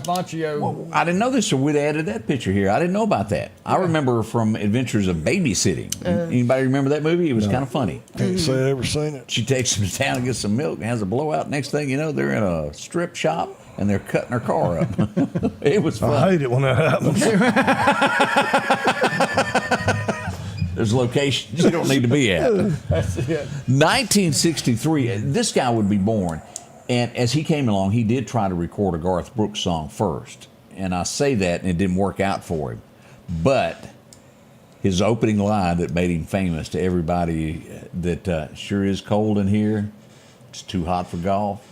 Macchio. Well, I didn't know this, so we'd added that picture here. I didn't know about that. I remember her from Adventures of Babysitting. Anybody remember that movie? It was kind of funny. Can't say I ever seen it. She takes him to town and gets some milk and has a blowout. Next thing you know, they're in a strip shop and they're cutting her car up. It was fun. I hate it when that happens. There's locations you don't need to be at. That's it. 1963, this guy would be born. And as he came along, he did try to record a Garth Brooks song first. And I say that, and it didn't work out for him. But his opening line that made him famous to everybody that sure is cold in here. It's too hot for golf.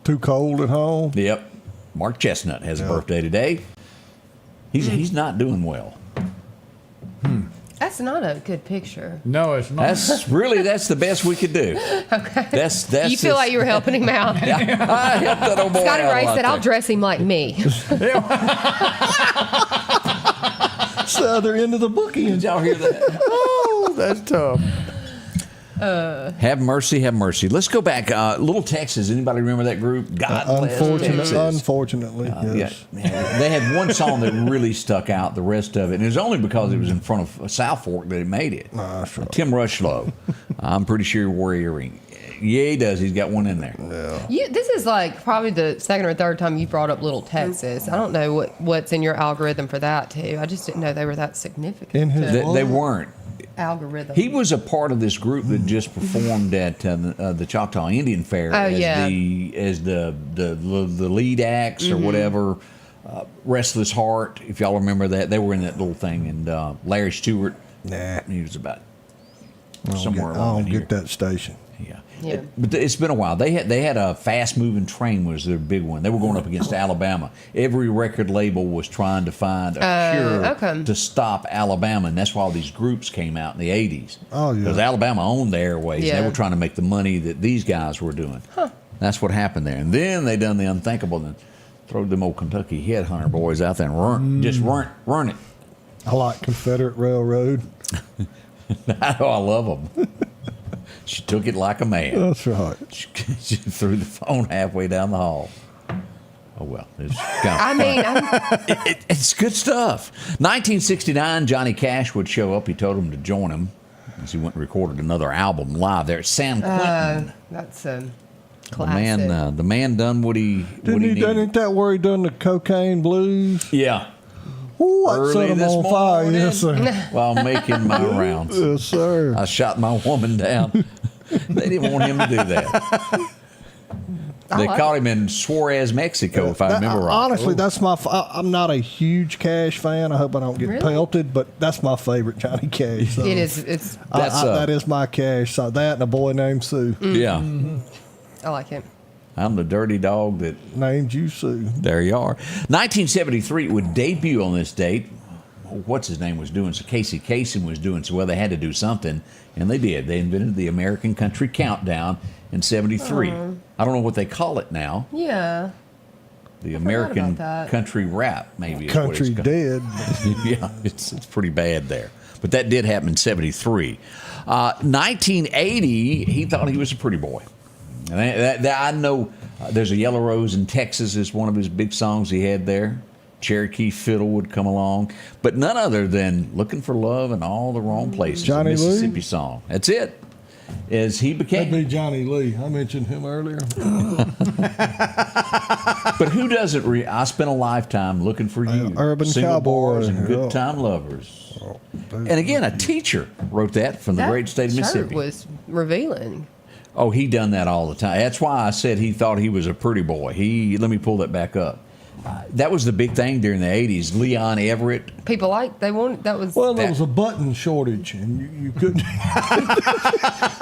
Too cold at home. Yep. Mark Chestnut has a birthday today. He's not doing well. That's not a good picture. No, it's not. That's the best we could do. Okay. That's You feel like you were helping him out. I helped that old boy Scotty out a Ray lot said, "I'll there. dress him like me." It's the other end of the bookie. Did y'all hear that? Oh, that's tough. Have mercy, have mercy. Let's go back. Little Texas. Anybody remember that group? God bless Texas. Unfortunately, yes. Yeah. They had one song that really stuck out. The rest of it, and it was only because it was in front of South Fork that it made it. That's right. Tim Rushlow. I'm pretty sure he wore an earring. Yeah, he does. He's got one in there. This is like probably the second or third time you brought up Little Texas. I don't know what's in your algorithm for that too. I just didn't know they were that significant. In his They weren't. Algorithm. He was a part of this group that just performed at the Choctaw Indian Fair as the lead acts or whatever. Restless Heart, if y'all remember that, they were in that little thing. And Larry Stewart, he was about somewhere I along don't in here. get that station. Yeah. But it's been a while. They had a fast moving train was their big one. They were going up against Alabama. Every record label was trying to find a cure to stop Alabama, and that's why all these groups came out in the 80s. Oh, yeah. Because Alabama owned the airways. Yeah. They were trying to make the money that these guys were doing. That's what happened there. And then they done the unthinkable and throw them old Kentucky headhunter boys out there and run it. I like Confederate Railroad. I love them. She took it like a man. That's right. She threw the phone halfway down the hall. Oh, well. It's it's good stuff. 1969, Johnny Cash would show up. He told him to join him as he went and recorded another album live there at San Quentin. That's a classic. The man done what he needed. Isn't that where he done the cocaine blues? Yeah. Ooh, I set Early him this on fire. morning. Yes, sir. While making my rounds. Yes, sir. I shot my woman down. They didn't want him to do that. They caught him in Suarez, Mexico, if I remember right. Honestly, that's my. I'm not a huge Cash fan. I hope I don't get pelted, but that's my favorite Johnny Cash. So It is. It's. that is my Cash. So that and a boy named Sue. Yeah. I like him. I'm the dirty dog that named you Sue. There you are. 1973 would debut on this date. What's his name was doing? So Casey Kasem was doing so well. They had to do something, and they did. They invented the American Country Countdown in '73. I don't know what they call it now. Yeah. The American Country Rap, maybe. Country is what it's dead. yeah, it's pretty bad there. But that did happen in 73. 1980, he thought he was a pretty boy. And I know There's a Yellow Rose in Texas is one of his big songs he had there. Cherokee Fiddle would come along. But none other than Looking for Love in All the Wrong Places. Johnny a Mississippi Lee? song. That's it. As he became... That'd be Johnny Lee. I mentioned him earlier. But who doesn't I spent a lifetime looking for you. Urban Single Cowboy. Bars and Good Time Lovers. And again, a teacher wrote that from the great state of Mississippi. That was revealing. Oh, he done that all the time. That's why I said he thought he was a pretty boy. Let me pull that back up. That was the big thing during the 80s. Leon Everett. People that was... Well, there was a button shortage, and you couldn't...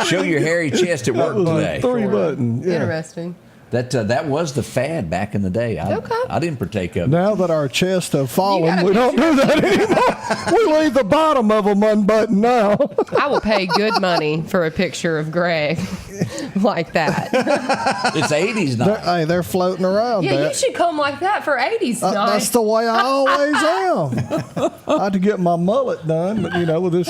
Show your hairy chest at work today. 3 button. Yeah. Interesting. That was the fad back in the day. I didn't partake of it. Now that our chests have fallen, we don't do that anymore. We leave the bottom of them unbuttoned now. I will pay good money for a picture of Greg like that. It's 80s now. They're floating around. Yeah, you should come like that for 80s night. That's the way I always am. I had to get my mullet done, but with this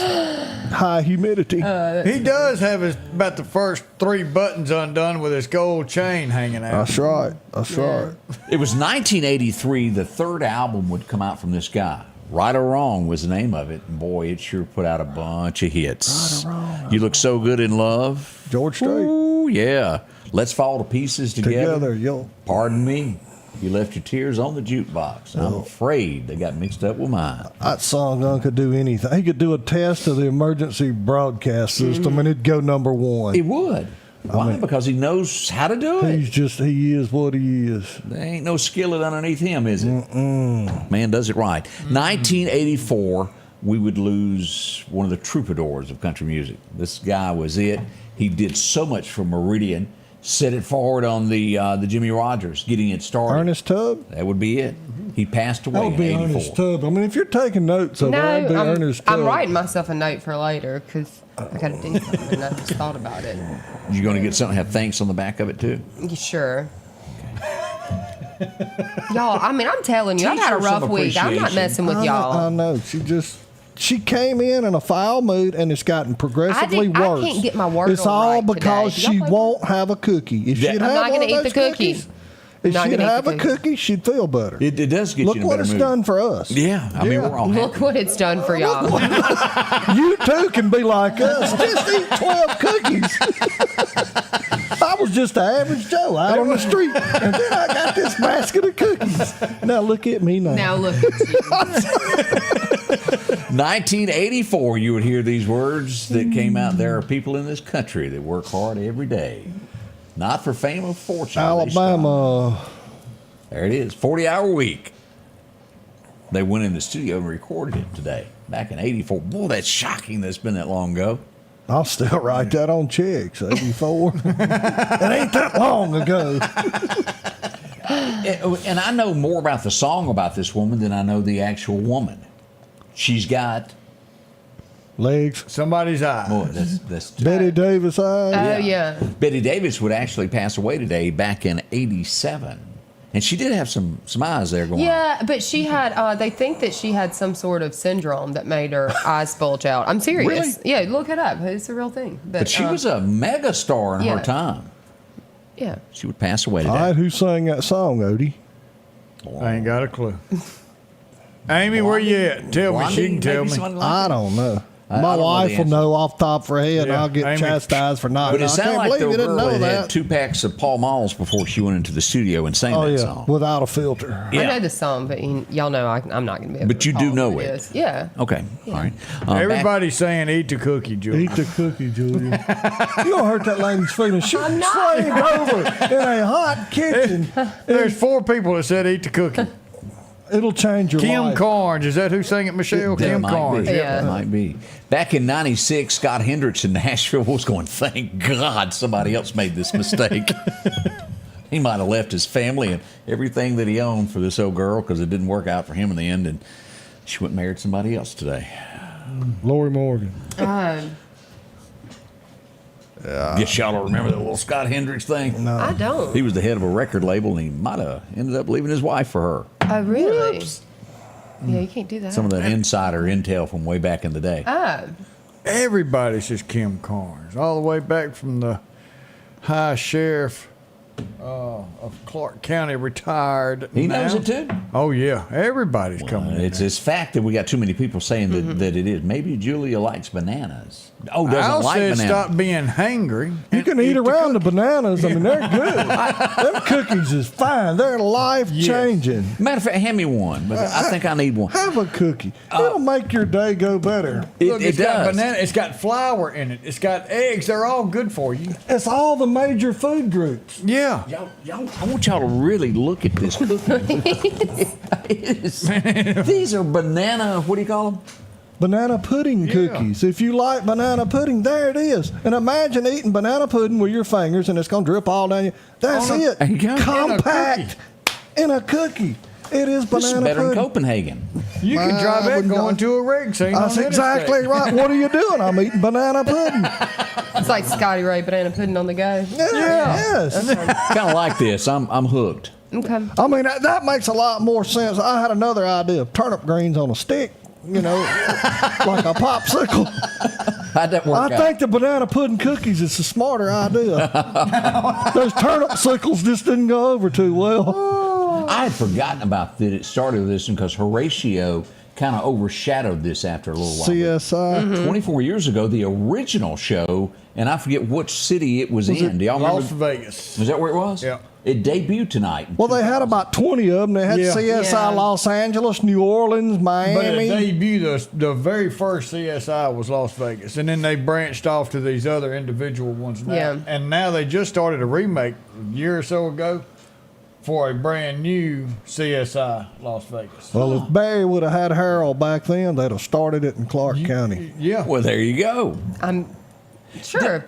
high humidity. He does have about the first 3 buttons undone with his gold chain hanging out. That's right. Right. It was 1983. The third album would come out from this guy. Right or Wrong was the name of it. And boy, it sure put out a bunch of hits. Right or Wrong. You Look So Good in Love. George Strait. Ooh, yeah. Let's Fall to Pieces Together. Yo. Pardon Me. You Left Your Tears on the Jukebox. I'm afraid they got mixed up with mine. That song could do anything. He could do a test of the emergency broadcast system and it'd go -- It would. Why? Because he knows how to do it. He is what he is. There ain't no skillet underneath him, is it? Man does it right. 1984, we would lose one of the troubadours of country music. This guy was it. He did so much for Meridian. Set it forward on the Jimmy Rogers, getting it started. Ernest Tubb? That would be it. He passed away That would be in 84. Ernest Tubb. I mean, if you're taking notes of that'd be Ernest Tubb. I'm writing myself a note for later because I got to do something and I just thought about it. You going to get something that have thanks on the back of it too? Sure. Y'all, I'm telling you, I've had a rough week. I'm not messing with y'all. I know. She came in a foul mood, and it's gotten progressively worse. I can't get my words It's all right because today. she won't have a cookie. If she'd I'm have not one going of to eat those the cookies. If Not she'd gonna eat have the a cookie, she'd feel better. It does get Look you in a what better it's mood. done for us. Yeah, I mean, we're all Look happy. what it's done for y'all. You too can be like us. Just eat 12 cookies. I was just an average Joe out on the street, and then I got this basket of cookies. Now look at me now. Now look at you. 1984, you would hear these words that came out. There are people in this country that work hard every day, not for fame or fortune. Alabama. There it is, 40-hour week. They went in the studio and recorded it today, back in 84. Boy, that's shocking that's been that long ago. I'll still write that on checks, 84. It ain't that long ago. And I know more about the song about this woman than I know the actual woman. She's got legs. Somebody's eye. Boy, that's Betty Davis eyes. Oh, yeah. Betty Davis would actually pass away today back in 87. And she did have some eyes there going on. Yeah, but she had, they think that she had some sort of syndrome that made her eyes bulge out. I'm serious. Really? Yeah, look it up. It's a real thing. But she was a mega star in her time. Yeah. She would pass away today. All right, who sang that song, Odie? I ain't got a clue. Amy, where you at? Tell me. She can tell me. I don't know. I My don't know wife the will answer. know off the top of her head, and Yeah, I'll get Amy. chastised for not. But it I sounded can't like believe the you didn't girl know that had that. 2 packs of Pall Malls before she went into the studio and sang Oh that yeah, song. without a filter. I know the song, but y'all know I'm not going to be able But to you do recall know who it. is. Yeah. Okay, all right. Everybody's saying eat the cookie, Julie. Eat the cookie, Julia. You don't hurt that lady's feelings. She I'm not. slaved over in a hot kitchen. There's 4 people that said eat the cookie. It'll change your Kim life. Carnes, is that who sang it, Michelle? That Kim might Carnes. be. Yeah. That might be. Back in 96, Scott Hendricks in Nashville was going, thank God somebody else made this mistake. He might have left his family and everything that he owned for this old girl because it didn't work out for him in the end, and she went and married somebody else today. Lori Morgan. Guess y'all don't remember that little Scott Hendricks thing? No. I don't. He was the head of a record label, and he might have ended up leaving his wife for her. Oh, really? Yeah, you can't do that. Some of that insider intel from way back in the day. Everybody says Kim Carnes, all the way back from the high sheriff of Clark County, retired. He knows now. it too. Oh yeah, everybody's coming. in It's there. this fact that we got too many people saying that it is. Maybe Julia likes bananas. Oh, doesn't Al like said bananas. stop being hangry. You can eat around the bananas. I mean, they're good. Them cookies is fine. They're life changing. Matter of fact, hand me one. But I think I need one. Have a cookie. It'll make your day go better. Look, It got does. banana. It's got flour in it. It's got eggs. They're all good for you. It's all the major food groups. Yeah. Y'all, I want y'all to really look at this cookie. These are banana. What do you call them? Banana pudding cookies. If you like banana pudding, there it is. And imagine eating banana pudding with your fingers and it's going to drip all down you. That's There it. you go. Compact in a cookie. It is This is banana better than pudding. Copenhagen. You can I drive that wouldn't going go- to a rig scene. That's on the exactly interstate. right. What are you doing? I'm eating banana pudding. It's like Scotty Ray banana pudding on the go. Yes. Kind of like this. I'm hooked. Okay. I mean, that makes a lot more sense. I had another idea of turnip greens on a stick, like a popsicle. How'd that work I out? think the banana pudding cookies is a smarter idea. Those turnip sickles just didn't go over too well. I had forgotten about that. It started with this because Horatio kind of overshadowed this after a little while. CSI. 24 years ago, the original show, and I forget which city it was in. Do y'all remember? Las Vegas. Was that where it was? Yeah. It debuted tonight. Well, they had about 20 of them. They had Yeah. CSI Yeah. Los Angeles, New Orleans, But at Miami. debut, the very first CSI was Las Vegas, and then they branched off to these other individual ones now. Yeah. And now they just started a remake a year or so ago for a brand new CSI Las Vegas. Well, if Barry would have had Harold back then, they'd have started it in Clark County. Yeah. Well, there you go. I'm sure.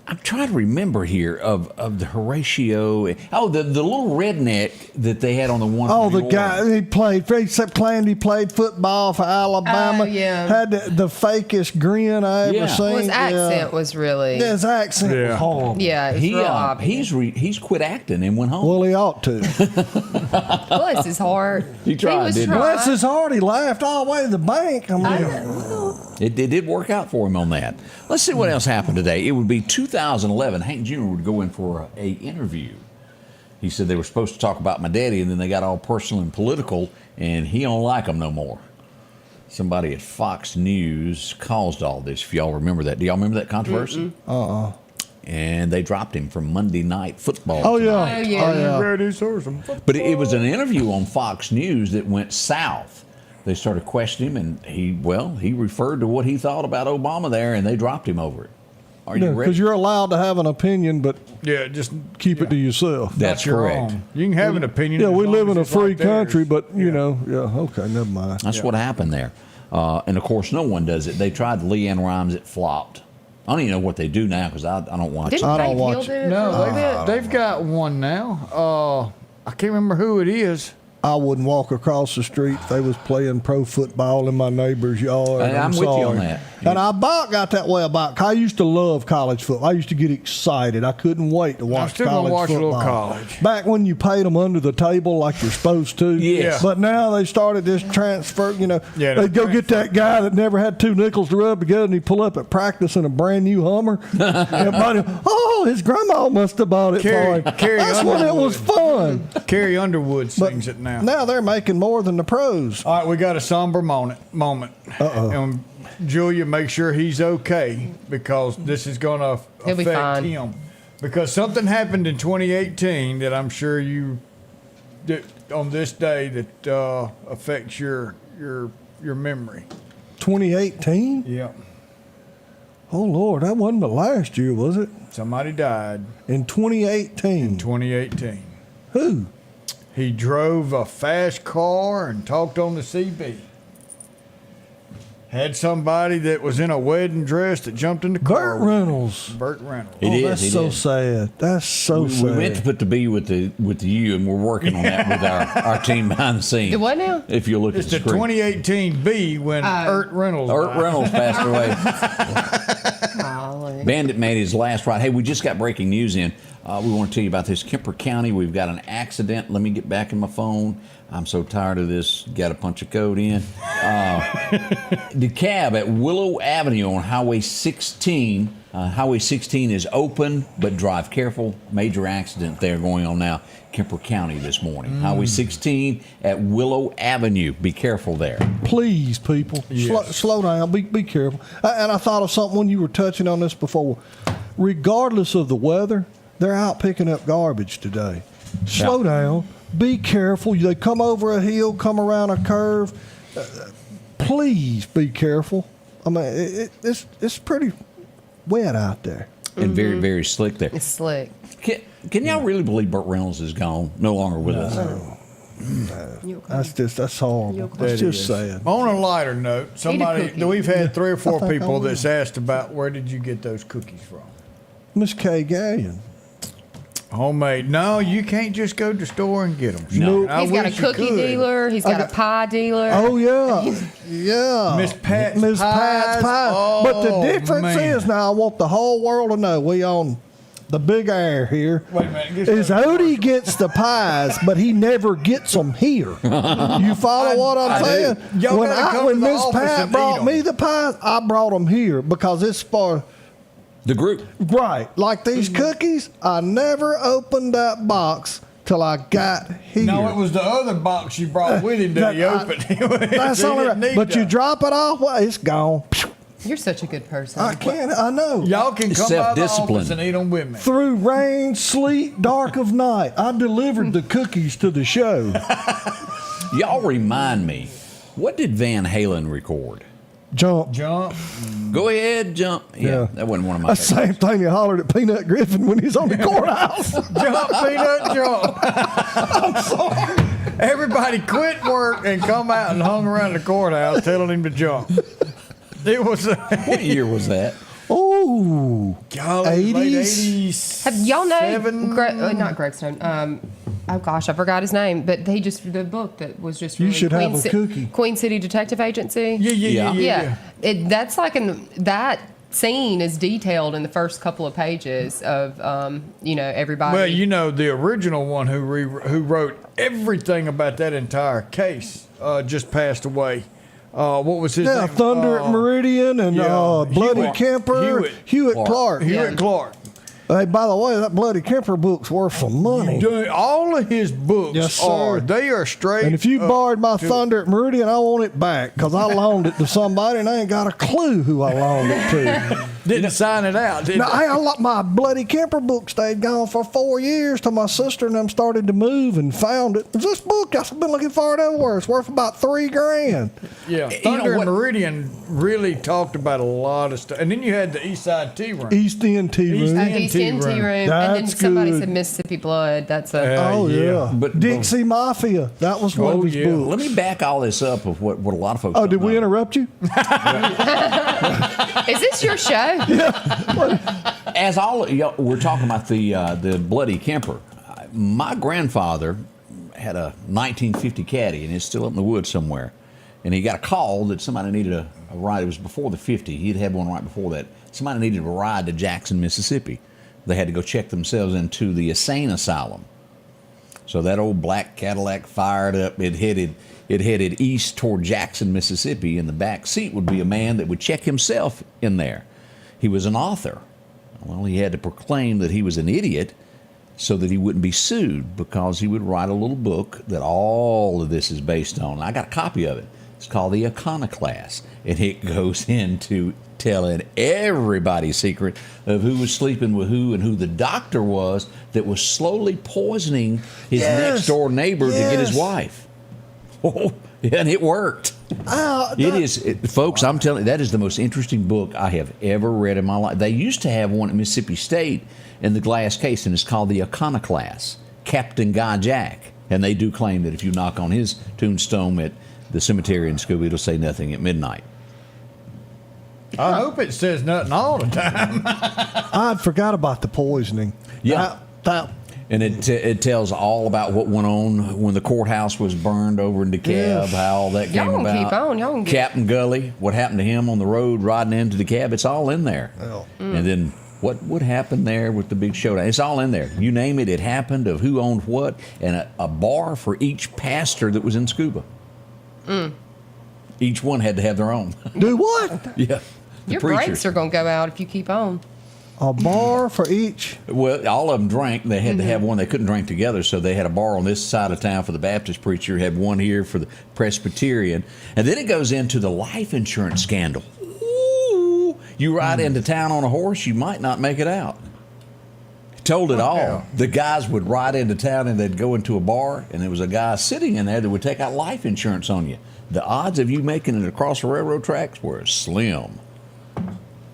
I'm trying to remember here of the Horatio. Oh, the little redneck that they had on the one. Oh, from the New guy, Orleans. he claimed he played football for Alabama. Oh, yeah. Had the fakest grin I ever Yeah. seen. Well, his accent Yeah. was really. His accent was Yeah. horrible. Yeah, it was real obvious. He's quit acting and went home. Well, he ought to. Bless his heart. He tried, was didn't he? trying. Bless his heart, he laughed all the way to the bank. I mean, It did work out for him on that. Let's see what else happened today. It would be 2011. Hank Jr. would go in for a interview. He said they were supposed to talk about my daddy, and then they got all personal and political, and he don't like them no more. Somebody at Fox News caused all this, if y'all remember that. Do y'all remember that controversy? And they dropped him from Monday Night Football. oh, tonight. yeah. Oh, yeah. Ready, sir, some But it was an interview on Fox News that went south. They started questioning him, and he referred to what he thought about Obama there, and they dropped him over it. Are you ready? Because you're allowed to have an opinion, but Yeah, just keep it to yourself. That's your correct. own. You can have an opinion. Yeah, as we long live as in a it's like free country, theirs. but, okay, never mind. That's what happened there. And of course, no one does it. They tried Leanne Rhymes, it flopped. I don't even know what they do now because I don't watch Didn't it. I don't Faith Hill watch do it. it? No, they've got one now. I can't remember who it is. I wouldn't walk across the street if they was playing pro football in my neighbor's yard. Hey, I'm with you on sorry. that. And I about got that way about. I used to love college football. I used to get excited. I couldn't wait to watch still gonna college watch a football. little college. Back when you paid them under the table like you're supposed to. Yes. But now they started this transfer. Yeah, they'd go get that guy that never had two nickels to rub together, and he'd pull up at practice in a brand new Hummer. Everybody, his grandma must have bought it Carrie- for him. Carrie That's when it was fun. Carrie Underwood But sings it now. Now they're making more than the pros. All right, we got a somber moment. And Julia, make sure he's okay because this is going to He'll be affect fine. him. Because something happened in 2018 that I'm sure that on this day that affects your memory. 2018? Yeah. Oh, Lord, that wasn't the last year, was it? Somebody died In 2018. in 2018. Who? He drove a fast car and talked on the CB. Had somebody that was in a wedding dress that jumped in the car. Burt Reynolds. Burt Reynolds. It is, That's it so is. sad. That's so sad. We meant to put the B with the U, and we're working on that with our team behind the scenes. The what now? If you look It's at the the screen. 2018 B when Urt Reynolds Urt died. Reynolds passed away. Golly. Bandit made his last ride. Hey, we just got breaking news in. We want to tell you about this. Kemper County, we've got an accident. Let me get back in my phone. I'm so tired of this. Got to punch a code in. The cab at Willow Avenue on Highway 16. Highway 16 is open, but drive careful. Major accident there going on now. Kemper County this morning. Highway 16 at Willow Avenue. Be careful there. Please, people, slow down. Be careful. And I thought of something when you were touching on this before. Regardless of the weather, they're out picking up garbage today. Slow down. Be careful. They come over a hill, come around a curve. Please be careful. I mean, it's pretty wet out there. And very, very slick there. It's slick. Can y'all really believe Burt Reynolds is gone? No longer with us. No. That's horrible. That's just sad. On a lighter note, we've had 3 or 4 people that's asked about where did you get those cookies from? Miss Kay Gallion. Homemade. No, you can't just go to the store and get them. No. He's got a cookie dealer. He's got a pie dealer. Oh, yeah. Yeah. Miss Pat's Pie. Oh, but the difference is now I want the whole world to know we on the big air here. Wait a minute. Is Odie gets the pies, but he never gets them here. You follow what I'm saying? When Miss Pat brought me the pies, I brought them here because it's for the group. Right. Like these cookies, I never opened that box till I got here. No, it was the other box you brought with him that he opened. That's all right. But you drop it off, well, it's gone. You're such a good person. I know. Y'all can come out of the office and eat them with me. Through rain, sleet, dark of night, I delivered the cookies to the show. Y'all remind me, what did Van Halen record? Jump. Go ahead, jump. Yeah, that wasn't one of my That's the same thing you hollered at Peanut Griffin when he's on the courthouse. Jump, Peanut, jump. I'm sorry. Everybody quit work and come out and hung around the courthouse telling him to jump. It was. What year was that? Oh, 80s. Have y'all know? Not Greg Stone. Oh gosh, I forgot his name. But the book that was just you should have a cookie. Queen City Detective Agency. Yeah. That's like that scene is detailed in the first couple of pages of everybody. Well, the original one who wrote everything about that entire case just passed away. What was his name? Thunder at Meridian and Bloody Kemper. Hewitt Clark. Hewitt Clark. Hey, by the way, that Bloody Kemper book's worth some money. All of his books they are straight. And if you borrowed my Thunder at Meridian, I want it back because I loaned it to somebody and I ain't got a clue who I loaned it to. Didn't sign it out, did you? My Bloody Kemper book stayed gone for 4 years till my sister and them started to move and found it. It's this book I've been looking for it everywhere. It's worth about $3,000. Yeah, Thunder and Meridian really talked about a lot of stuff. And then you had the East Side Tea Room. East End Tea Room. East End Tea Room. And then somebody said Mississippi Blood. That's a... yeah. But Dixie Mafia. That was one of his books. Let me back all this up of what a lot of folks Oh, did we interrupt you? Is this your show? Yeah. As all y'all, we're talking about the Bloody Kemper. My grandfather had a 1950 Caddy, and it's still up in the woods somewhere. And he got a call that somebody needed a ride. It was before the 50. He'd had one right before that. Somebody needed a ride to Jackson, Mississippi. They had to go check themselves into the insane asylum. So that old black Cadillac fired up. It headed east toward Jackson, Mississippi. In the back seat would be a man that would check himself in there. He was an author. Well, he had to proclaim that he was an idiot so that he wouldn't be sued, because he would write a little book that all of this is based on. I got a copy of it. It's called The Iconoclast, and it goes into telling everybody's secret of who was sleeping with who and who the doctor was that was slowly poisoning his next door neighbor to get his wife. Oh, and it worked. Folks, I'm telling you, that is the most interesting book I have ever read in my life. They used to have one at Mississippi State in the glass case, and it's called The Iconoclast, Captain Guy Jack. And they do claim that if you knock on his tombstone at the cemetery in Scooby, it'll say nothing at midnight. I hope it says nothing all the time. I forgot about the poisoning. Yeah. And it tells all about what went on when the courthouse was burned over in DeKalb, Yes. how all that Y'all came gonna about. keep on. Y'all gonna get- Captain Gully, what happened to him on the road riding into DeKalb, it's all in there. And then what happened there with the big showdown, it's all in there. You name it, it happened, of who owned what, and a bar for each pastor that was in Scuba. Each one had to have their own. Do what? Yeah. The Your preachers. brakes are going to go out if you keep on. A bar for each? Well, all of them drank. They had to have one. They couldn't drink together, so they had a bar on this side of town for the Baptist preacher, had one here for the Presbyterian. And then it goes into the life insurance scandal. Ooh, you ride into town on a horse, you might not make it out. Told it all. The guys would ride into town and they'd go into a bar, and there was a guy sitting in there that would take out life insurance on you. The odds of you making it across the railroad tracks were slim.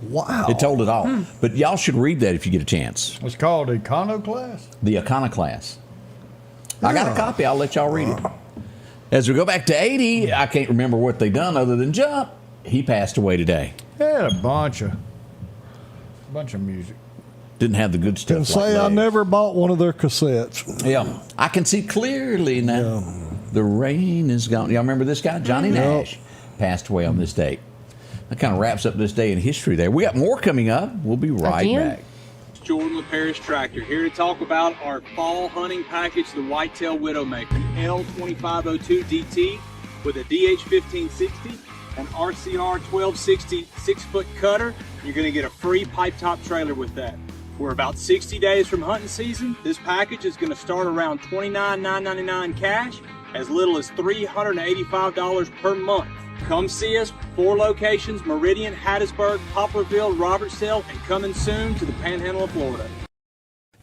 Wow. It told it all. But y'all should read that if you get a chance. It's called Iconoclast. The Iconoclast. I got a copy. I'll let y'all read it. As we go back to 80, I can't remember what they done other than jump. He passed away today. They had a bunch of music. Didn't have the good stuff. Can say I never bought one of their cassettes. Yeah, I can see clearly now. The rain is gone. Y'all remember this guy? Johnny Nash passed away on this date. That kind of wraps up this day in history there. We got more coming up. We'll be right back. Jordan LaParish Tractor here to talk about our fall hunting package, the Whitetail Widowmaker L2502 DT with a DH1560, an RCR 1260 6-foot cutter. You're going to get a free pipe top trailer with that. We're about 60 days from hunting season. This package is going to start around $29,999 cash, as little as $385 per month. Come see us. 4 locations: Meridian, Hattiesburg, Poplarville, Robertsdale, and coming soon to the Panhandle of Florida.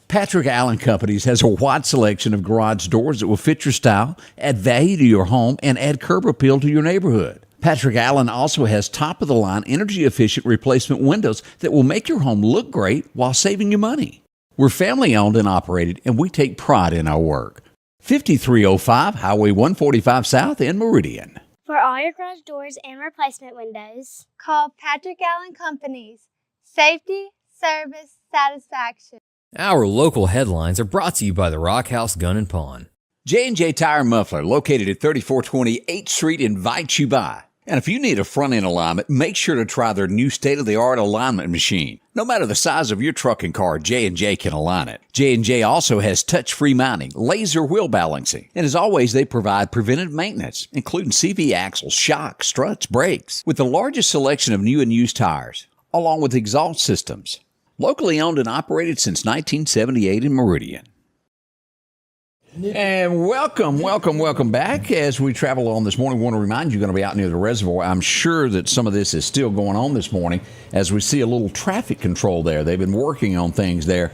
Patrick Allen Companies has a wide selection of garage doors that will fit your style, add value to your home, and add curb appeal to your neighborhood. Patrick Allen also has top-of-the-line, energy-efficient replacement windows that will make your home look great while saving you money. We're family-owned and operated, and we take pride in our work. 5305 Highway 145 South in Meridian. For all your garage doors and replacement windows, call Patrick Allen Companies. Safety, service, satisfaction. Our local headlines are brought to you by the Rock House Gun and Pawn. J&J Tire Muffler, located at 3420 8th Street, invites you by. And if you need a front-end alignment, make sure to try their new state-of-the-art alignment machine. No matter the size of your truck and car, J&J can align it. J&J also has touch-free mounting, laser wheel balancing, and as always, they provide preventive maintenance, including CV axles, shocks, struts, brakes, with the largest selection of new and used tires, along with exhaust systems. Locally owned and operated since 1978 in Meridian. And welcome back. As we travel on this morning, we want to remind you, you're going to be out near the reservoir. I'm sure that some of this is still going on this morning as we see a little traffic control there. They've been working on things there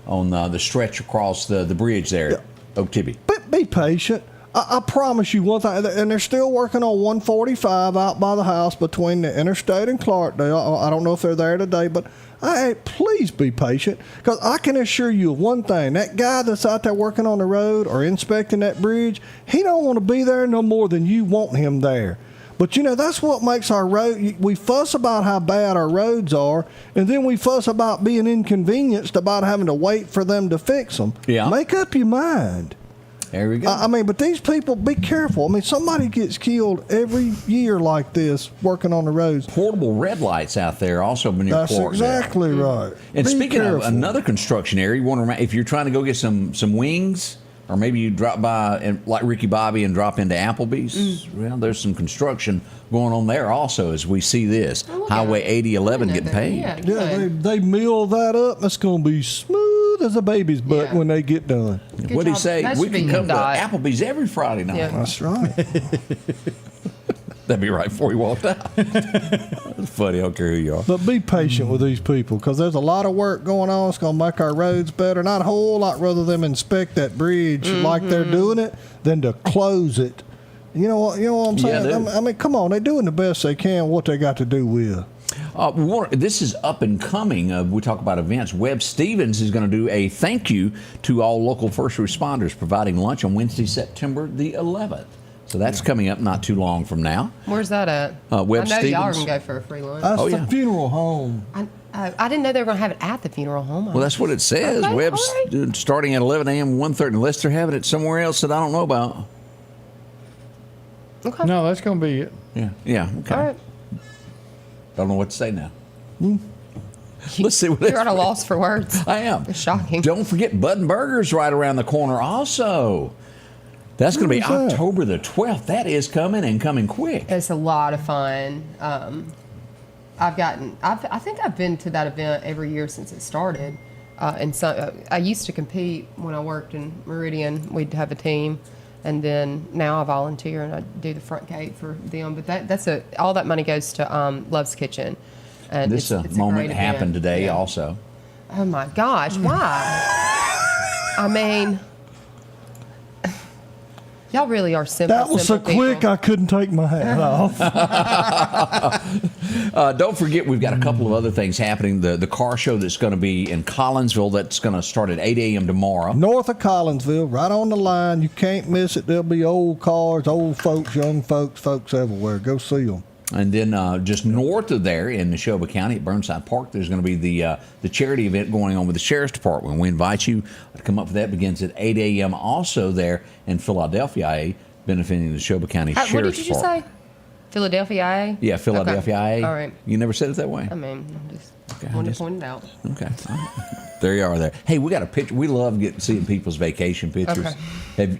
on the stretch across the bridge there at Oak Tibby. But be patient. I promise you one thing, and they're still working on 145 out by the house between the interstate and Clarkdale. I don't know if they're there today, but please be patient, because I can assure you of one thing. That guy that's out there working on the road or inspecting that bridge, he don't want to be there no more than you want him there. But, you know, that's what makes our road. We fuss about how bad our roads are, and then we fuss about being inconvenienced about having to wait for them to fix them. Yeah. Make up your mind. There we go. I mean, but these people, be careful. I mean, somebody gets killed every year like this working on the roads. Portable red lights out there also near Clark. That's exactly right. And Be speaking careful. of another construction area, you want to remind, if you're trying to go get some wings, or maybe you drop by and like Ricky Bobby and drop into Applebee's, well, there's some construction going on there also as we see this. Highway 8011 getting paved. Yeah, they mill that up. It's going to be smooth as a baby's butt when they get done. What did he say? We can come to Applebee's every Friday night. Yeah. That's right. That'd be right before he walked out. That's funny. I don't care who you are. But be patient with these people, because there's a lot of work going on. It's going to make our roads better. Not a whole lot, rather them inspect that bridge like they're doing it than to close it. You know what I'm saying? I mean, come on. They're doing the best they can what they got to do with. This is up and coming. We talk about events. Webb Stevens is going to do a thank you to all local first responders, providing lunch on Wednesday, September the 11th. So that's coming up not too long from now. Where's that at? Webb I know y'all are Stevens. going to go for a free lunch. That's the funeral home. I didn't know they were going to have it at the funeral home. Well, that's what it says. Okay, Webb's all right. starting at 11 a.m. 1:30, unless they're having it somewhere else that I don't know about. Okay. No, that's going to be it. Yeah. Okay. All right. Don't know what to say now. Let's see what You're at a loss for words. I am. It's shocking. Don't forget Bud and Burgers right around the corner also. That's going to be Where's that? October the 12th. That is coming and coming quick. It's a lot of fun. I think I've been to that event every year since it started. And so I used to compete when I worked in Meridian. We'd have a team, and then now I volunteer and I do the front gate for them. But that's all that money goes to Love's Kitchen. And This it's a moment great happened event. today Yeah. also. Oh my gosh! Why? I mean, y'all really are simple. That was so simple quick, people. I couldn't take my hat off. Don't forget, we've got a couple of other things happening. The car show that's going to be in Collinsville, that's going to start at 8 a.m. tomorrow. North of Collinsville, right on the line. You can't miss it. There'll be old cars, old folks, young folks, folks everywhere. Go see them. And then just north of there in Neshoba County at Burnside Park, there's going to be the charity event going on with the Sheriff's Department. We invite you to come up for that. Begins at 8 a.m. Also there in Philadelphia, IA, benefiting the Neshoba County What Sheriff's did you Department. say? Philadelphia, IA? Yeah, Philadelphia, Okay. IA. All right. You never said it that way? I mean, I'm just Okay, wanted to point it out. Okay. All right. There you are there. Hey, we got a picture. We love seeing people's vacation pictures. Okay.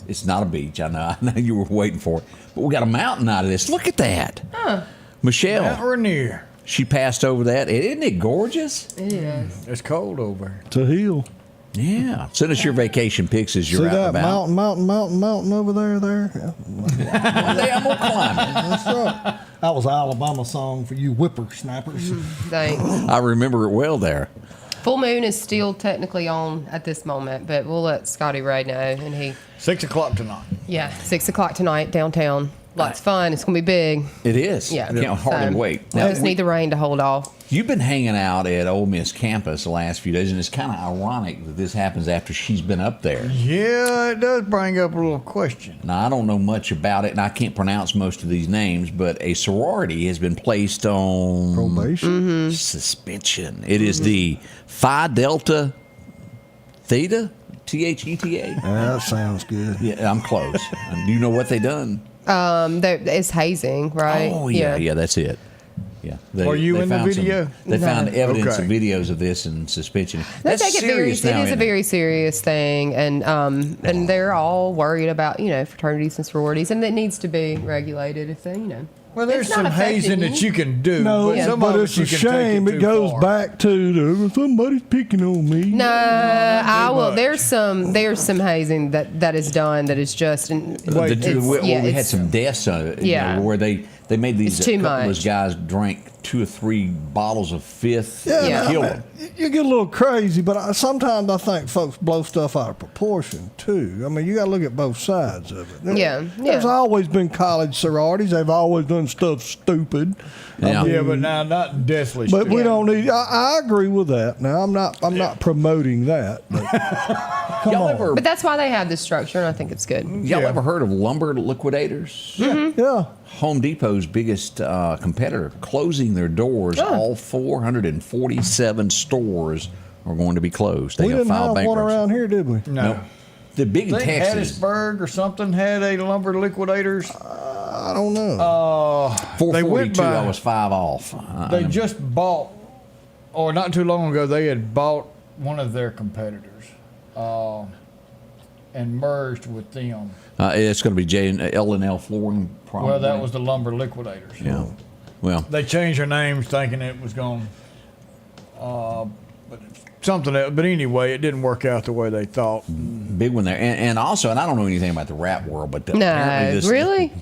It's not a beach. I know you were waiting for it. But we got a mountain out of this. Look at that. Huh. Michelle. Mount Rainier. She passed over that. Isn't it gorgeous? It is. It's cold over here. To heal. Yeah. Send us your vacation pics as you're See out and that about. mountain over there? Yeah. One day I'm going to climb it. That's right. That was an Alabama song for you whippersnappers. Thanks. I remember it well there. Full moon is still technically on at this moment, but we'll let Scotty Ray know. And he, 6 o'clock tonight. 6 o'clock tonight downtown. Lots of fun. It's going to be big. It is. Yeah. I can't hardly wait. We just need the rain to hold off. You've been hanging out at Ole Miss campus the last few days, and it's kind of ironic that this happens after she's been up there. Yeah, it does bring up a little question. Now, I don't know much about it, and I can't pronounce most of these names, but a sorority has been placed on probation, suspension. It is the Phi Delta Theta, Theta. That sounds good. Yeah, I'm close. Do you know what they done? It's hazing, right? Oh yeah, that's it. Yeah. Are you in the found video? They found evidence Okay. of videos of this and suspension. They That's take it very. serious now, It is a isn't very serious thing, and they're all worried about fraternities and sororities, and it needs to be regulated if they Well, there's It's not some affecting hazing that you can do, No, but some but of it's it a you can shame. take It too goes far. back to somebody's picking on me. No, I will. much. There's some hazing that is done that is just. And we had some deaths where they made these It's too couple of those much. guys drank 2 or 3 bottles of fifth Yeah, and Yeah. killed them. You get a little crazy, but sometimes I think folks blow stuff out of proportion too. I mean, you got to look at both sides of it. There's always been college sororities. They've always done stuff stupid. Yeah. Yeah, but now not deathly. But we stupid. don't need. I agree with that. Now I'm not promoting that. But come Y'all on. ever But that's why they have this structure, and I think it's good. y'all ever heard of lumber liquidators? Yeah. Home Depot's biggest competitor closing their doors. All 447 stores are going to be closed. They We have didn't filed have one bankruptcy. around here, did we? No. Nope. The big in I think Texas, Hattiesburg or something had a lumber liquidators. I don't know. They 442. went by. I was 5 off. They just bought, or not too long ago, they had bought one of their competitors and merged with them. It's going to be L&L Flooring. Probably. Well, that was the lumber liquidators. Yeah. Well, They changed their names thinking it was going but something else. But anyway, it didn't work out the way they thought. big one there, and also, and I don't know anything about the rap world, but apparently No, this, really?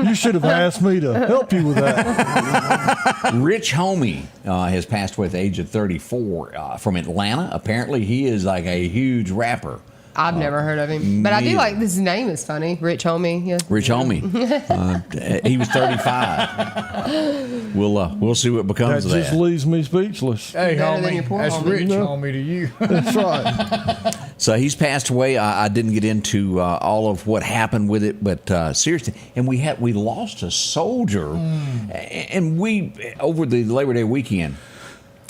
You should have asked me to help you with that. Rich Homie has passed away at the age of 34 from Atlanta. Apparently, he is like a huge rapper. I've never heard of him, but I do neither. like this name is funny. Rich Homie. Yeah. Rich Homie. He was 35. We'll see what That becomes of just that. leaves me speechless. Hey, Better than homie, your poor that's homie. rich, No. homie, to you. That's right. So he's passed away. I didn't get into all of what happened with it, but seriously, and we lost a soldier, and we over the Labor Day weekend.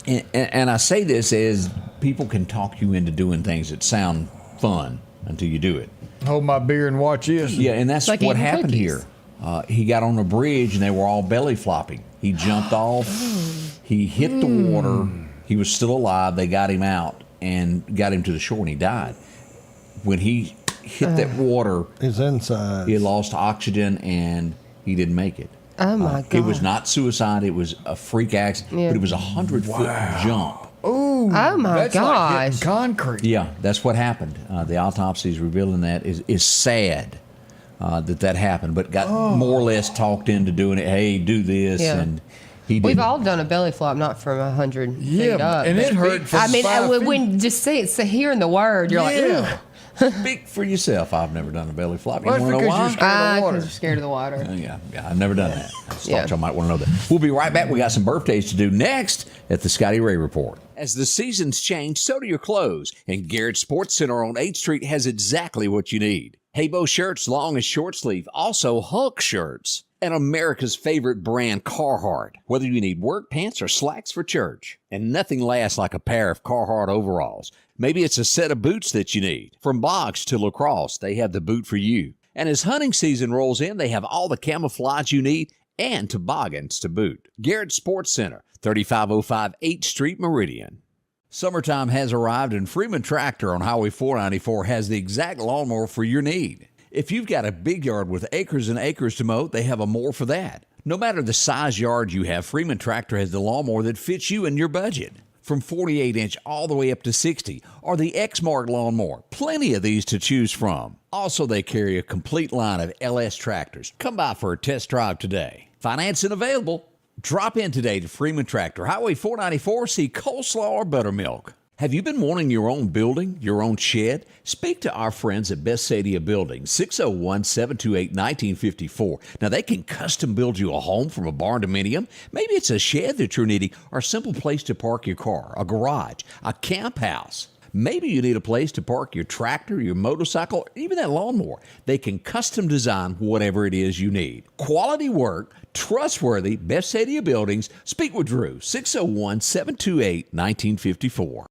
And I say this as people can talk you into doing things that sound fun until you do it. Hold my beer and watch this. Yeah, and that's Like what eating happened cookies. here. He got on a bridge and they were all belly flopping. He jumped off. He hit the water. He was still alive. They got him out and got him to the shore, and he died. When he hit that water, His inside. he lost oxygen and he didn't make it. Oh my God. It was not suicide. It was a freak accident, Yeah. but it was a 100-foot jump. Ooh, Oh, my that's like hitting gosh. concrete. Yeah, that's what happened. The autopsy is revealing that is sad that happened, but got more or less talked into doing it. Hey, do this, Yeah. and he We've didn't. all done a belly flop, not from 100 Yeah, feet up. and but- it hurt from I mean, 5 feet. when just see it, hearing the word, you're like, Yeah. ugh. Speak for yourself. I've never done a belly flop. You Well, want to know because why? you're scared of the water. Because you're scared of the water. Yeah, I've never done that. I just Yeah. thought y'all might want to know that. We'll be right back. We got some birthdays to do next at the Scotty Ray Report. As the seasons change, so do your clothes. And Garrett Sports Center on 8th Street has exactly what you need. Haybo shirts, long and short sleeve. Also Hulk shirts. And America's favorite brand, Carhartt. Whether you need work pants or slacks for church. And nothing lasts like a pair of Carhartt overalls. Maybe it's a set of boots that you need. From box to lacrosse, they have the boot for you. And as hunting season rolls in, they have all the camouflage you need and toboggans to boot. Garrett Sports Center, 3505 8th Street, Meridian. Summertime has arrived, and Freeman Tractor on Highway 494 has the exact lawnmower for your need. If you've got a big yard with acres and acres to mow, they have a mower for that. No matter the size yard you have, Freeman Tractor has the lawnmower that fits you and your budget. From 48-inch all the way up to 60, or the X-Mark lawnmower. Plenty of these to choose from. Also, they carry a complete line of LS tractors. Come by for a test drive today. Financing available. Drop in today to Freeman Tractor, Highway 494, see coleslaw or buttermilk. Have you been wanting your own building, your own shed? Speak to our friends at Best Sadia Building, 601-728-1954. Now, they can custom build you a home from a barn dominium. Maybe it's a shed that you're needing, or a simple place to park your car, a garage, a camp house. Maybe you need a place to park your tractor, your motorcycle, or even that lawnmower. They can custom design whatever it is you need. Quality work, trustworthy, Best Sadia Buildings. Speak with Drew, 601-728-1954.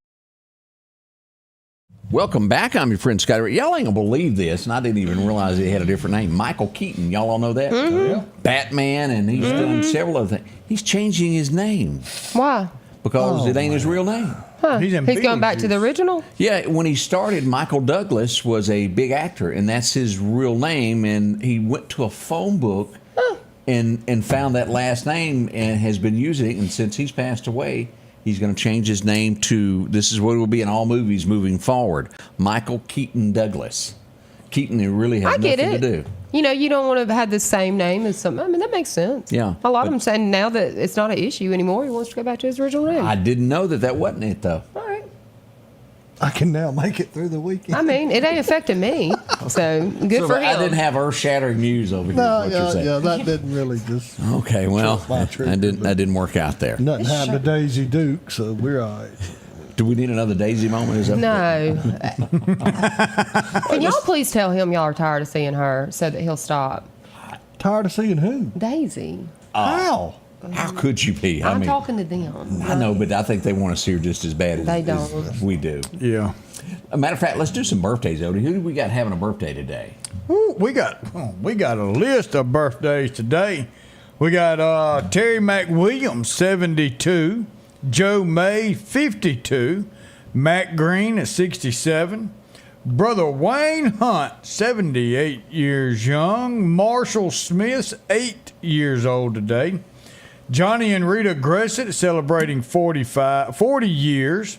Welcome back. I'm your friend Scotty Ray. Y'all ain't gonna believe this, and I didn't even realize he had a different name. Michael Keaton. Y'all all know that? Yeah. Batman, and he's done several other things. He's changing his name Why? because it ain't his real name. Huh. He's in He's going back to the original? Yeah, when he started, Michael Douglas was a big actor, and that's his real name. And he went to a phone book and found that last name and has been using it. And since he's passed away, he's going to change his name to, this is what it will be in all movies moving forward, Michael Keaton Douglas. Keaton, it really has I get nothing it. to do. You know, you don't want to have the same name as some. I mean, that makes sense. Yeah, A lot of but- them saying now that it's not an issue anymore, he wants to go back to his original name. I didn't know that wasn't it, though. All right. I can now make it through the weekend. I mean, it ain't affecting me, so good So for him. I didn't have earth-shattering news over here. No, is what you're saying. yeah, that didn't really just. Okay, well, my trigger, that didn't work out there. Nothing happened to Daisy Duke, so we're all right. Do we need another Daisy moment? Is that No. Can y'all please tell him y'all are tired of seeing her so that he'll stop? Tired of seeing who? Daisy. How? How could you be? I'm talking to them. I know, but I think they want to see her just as bad as, They as don't. we do. Yeah. A matter of fact, let's do some birthdays, Odie. Who do we got having a birthday today? Ooh, we got a list of birthdays today. We got Terry McWilliams, 72, Joe May, 52, Matt Green at 67, Brother Wayne Hunt, 78 years young, Marshall Smith, 8 years old today, Johnny and Rita Gressett celebrating 40 years.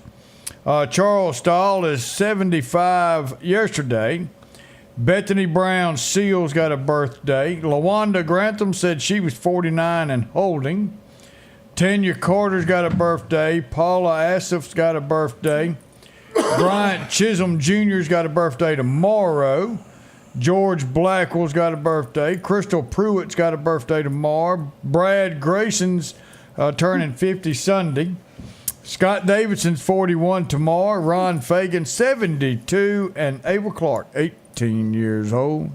Charles Stahl is 75 yesterday. Bethany Brown Seals got a birthday. LaWanda Grantham said she was 49 and holding. Tanya Carter's got a birthday. Paula Assif's got a birthday. Bryant Chisholm Jr.'s got a birthday tomorrow. George Blackwell's got a birthday. Crystal Pruitt's got a birthday tomorrow. Brad Grayson's turning 50 Sunday. Scott Davidson's 41 tomorrow. Ron Fagan, 72. And Abel Clark, 18 years old.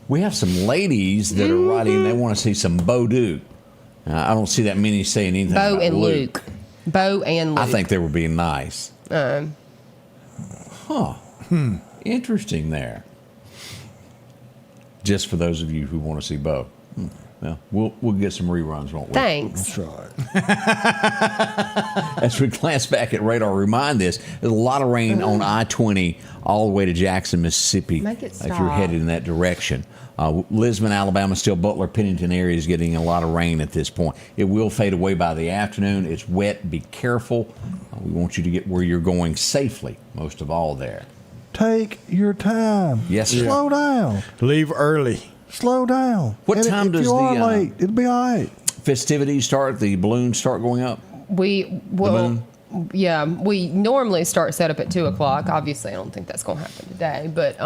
We have some ladies that are writing. They want to see some Bo Duke. I don't see that many saying anything Bo about and Luke. Bo and Luke. I think they were being nice. Interesting there. Just for those of you who want to see Bo. Well, we'll get some reruns, won't we? Thanks. That's right. As we glance back at radar, remind this, there's a lot of rain on I-20 all the way to Jackson, Mississippi. Make it If you're stop. headed in that direction. Lisbon, Alabama, still Butler, Pennington area is getting a lot of rain at this point. It will fade away by the afternoon. It's wet. Be careful. We want you to get where you're going safely, most of all there. Take your time. Yes, sir. Slow down. Leave early. Slow down. What And time if does you are the, late, it'll be all right. Festivities start? The balloons start going up? We normally start setup at 2:00. Obviously, I don't think that's going to happen today, but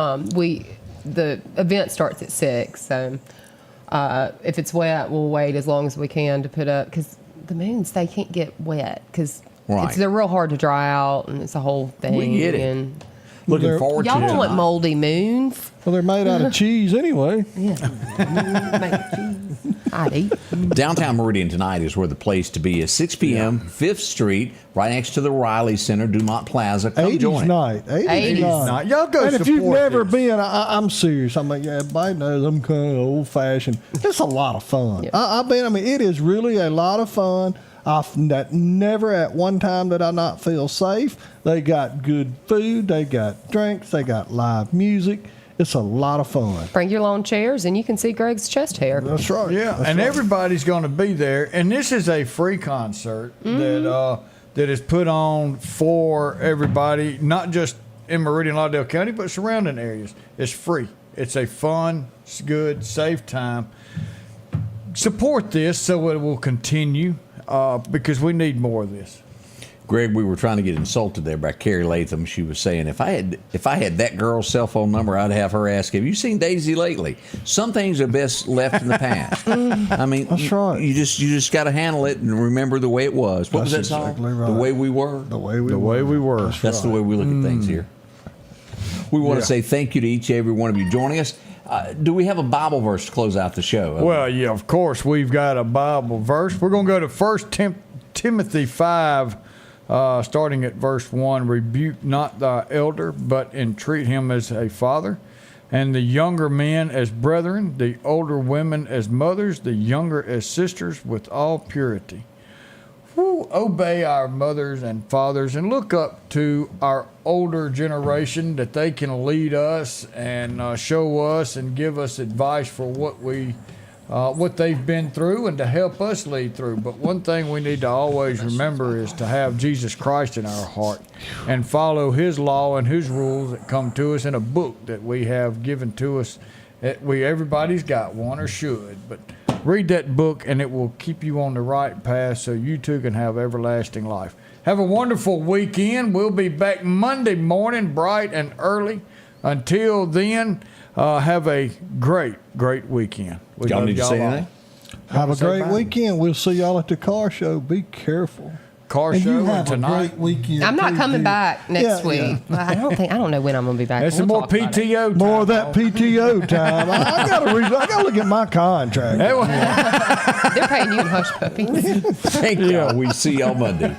the event starts at 6. So if it's wet, we'll wait as long as we can to put up, because the moons, they can't get wet because they're real hard to dry out, and it's a whole thing. We get it. And Looking forward to it. y'all don't want moldy moons. Well, they're made out of cheese anyway. I'd eat. Downtown Meridian tonight is where the place to be is. 6 p.m., 5th Street, right next to the Riley Center, Dumont Plaza. Come 80s join it. night. 80s night. Y'all go And if you've support never this. been, I'm serious. I'm like, yeah, everybody knows I'm kind of old fashioned. It's a lot of fun. Yeah. I mean, it is really a lot of fun. Never at one time did I not feel safe. They got good food. They got drinks. They got live music. It's a lot of fun. Bring your lawn chairs, and you can see Greg's chest hair. That's right. Yeah, That's and right. everybody's going to be there. And this is a free concert that is put on for everybody, not just in Meridian, Lauderdale County, but surrounding areas. It's free. It's a fun, it's good, safe time. Support this so it will continue because we need more of this. Greg, we were trying to get insulted there by Carrie Latham. She was saying, if I had that girl's cell phone number, I'd have her ask, have you seen Daisy lately? Some things are best left in the past. I mean, That's right. You just got to handle it and remember the way it was. What was that That's song? exactly right. The way we were. The way we were. That's the way we look at things here. We want to say thank you to each and every one of you joining us. Do we have a Bible verse to close out the show? Well, yeah, of course, we've got a Bible verse. We're going to go to 1 Timothy 5, starting at verse 1. Rebuke not thy elder, but entreat him as a father, and the younger men as brethren, the older women as mothers, the younger as sisters, with all purity. Obey our mothers and fathers and look up to our older generation that they can lead us and show us and give us advice for what they've been through and to help us lead through. But one thing we need to always remember is to have Jesus Christ in our heart and follow his law and his rules that come to us in a book that we have given to us. Everybody's got one or should, but read that book and it will keep you on the right path so you too can have everlasting life. Have a wonderful weekend. We'll be back Monday morning, bright and early. Until then, have a great weekend. We Y'all love need to say anything? Have a Say great bye. weekend. We'll see y'all at the car show. Be careful. Car And you show have tonight. a great weekend. I'm not too, coming dude. back next Yeah, week. yeah. I don't know when I'm going to be back. There's some We'll more talk about it. PTO time. More of that PTO time. I gotta look at my contract. They're paying you in hush puppies. Thank you. We see y'all Monday.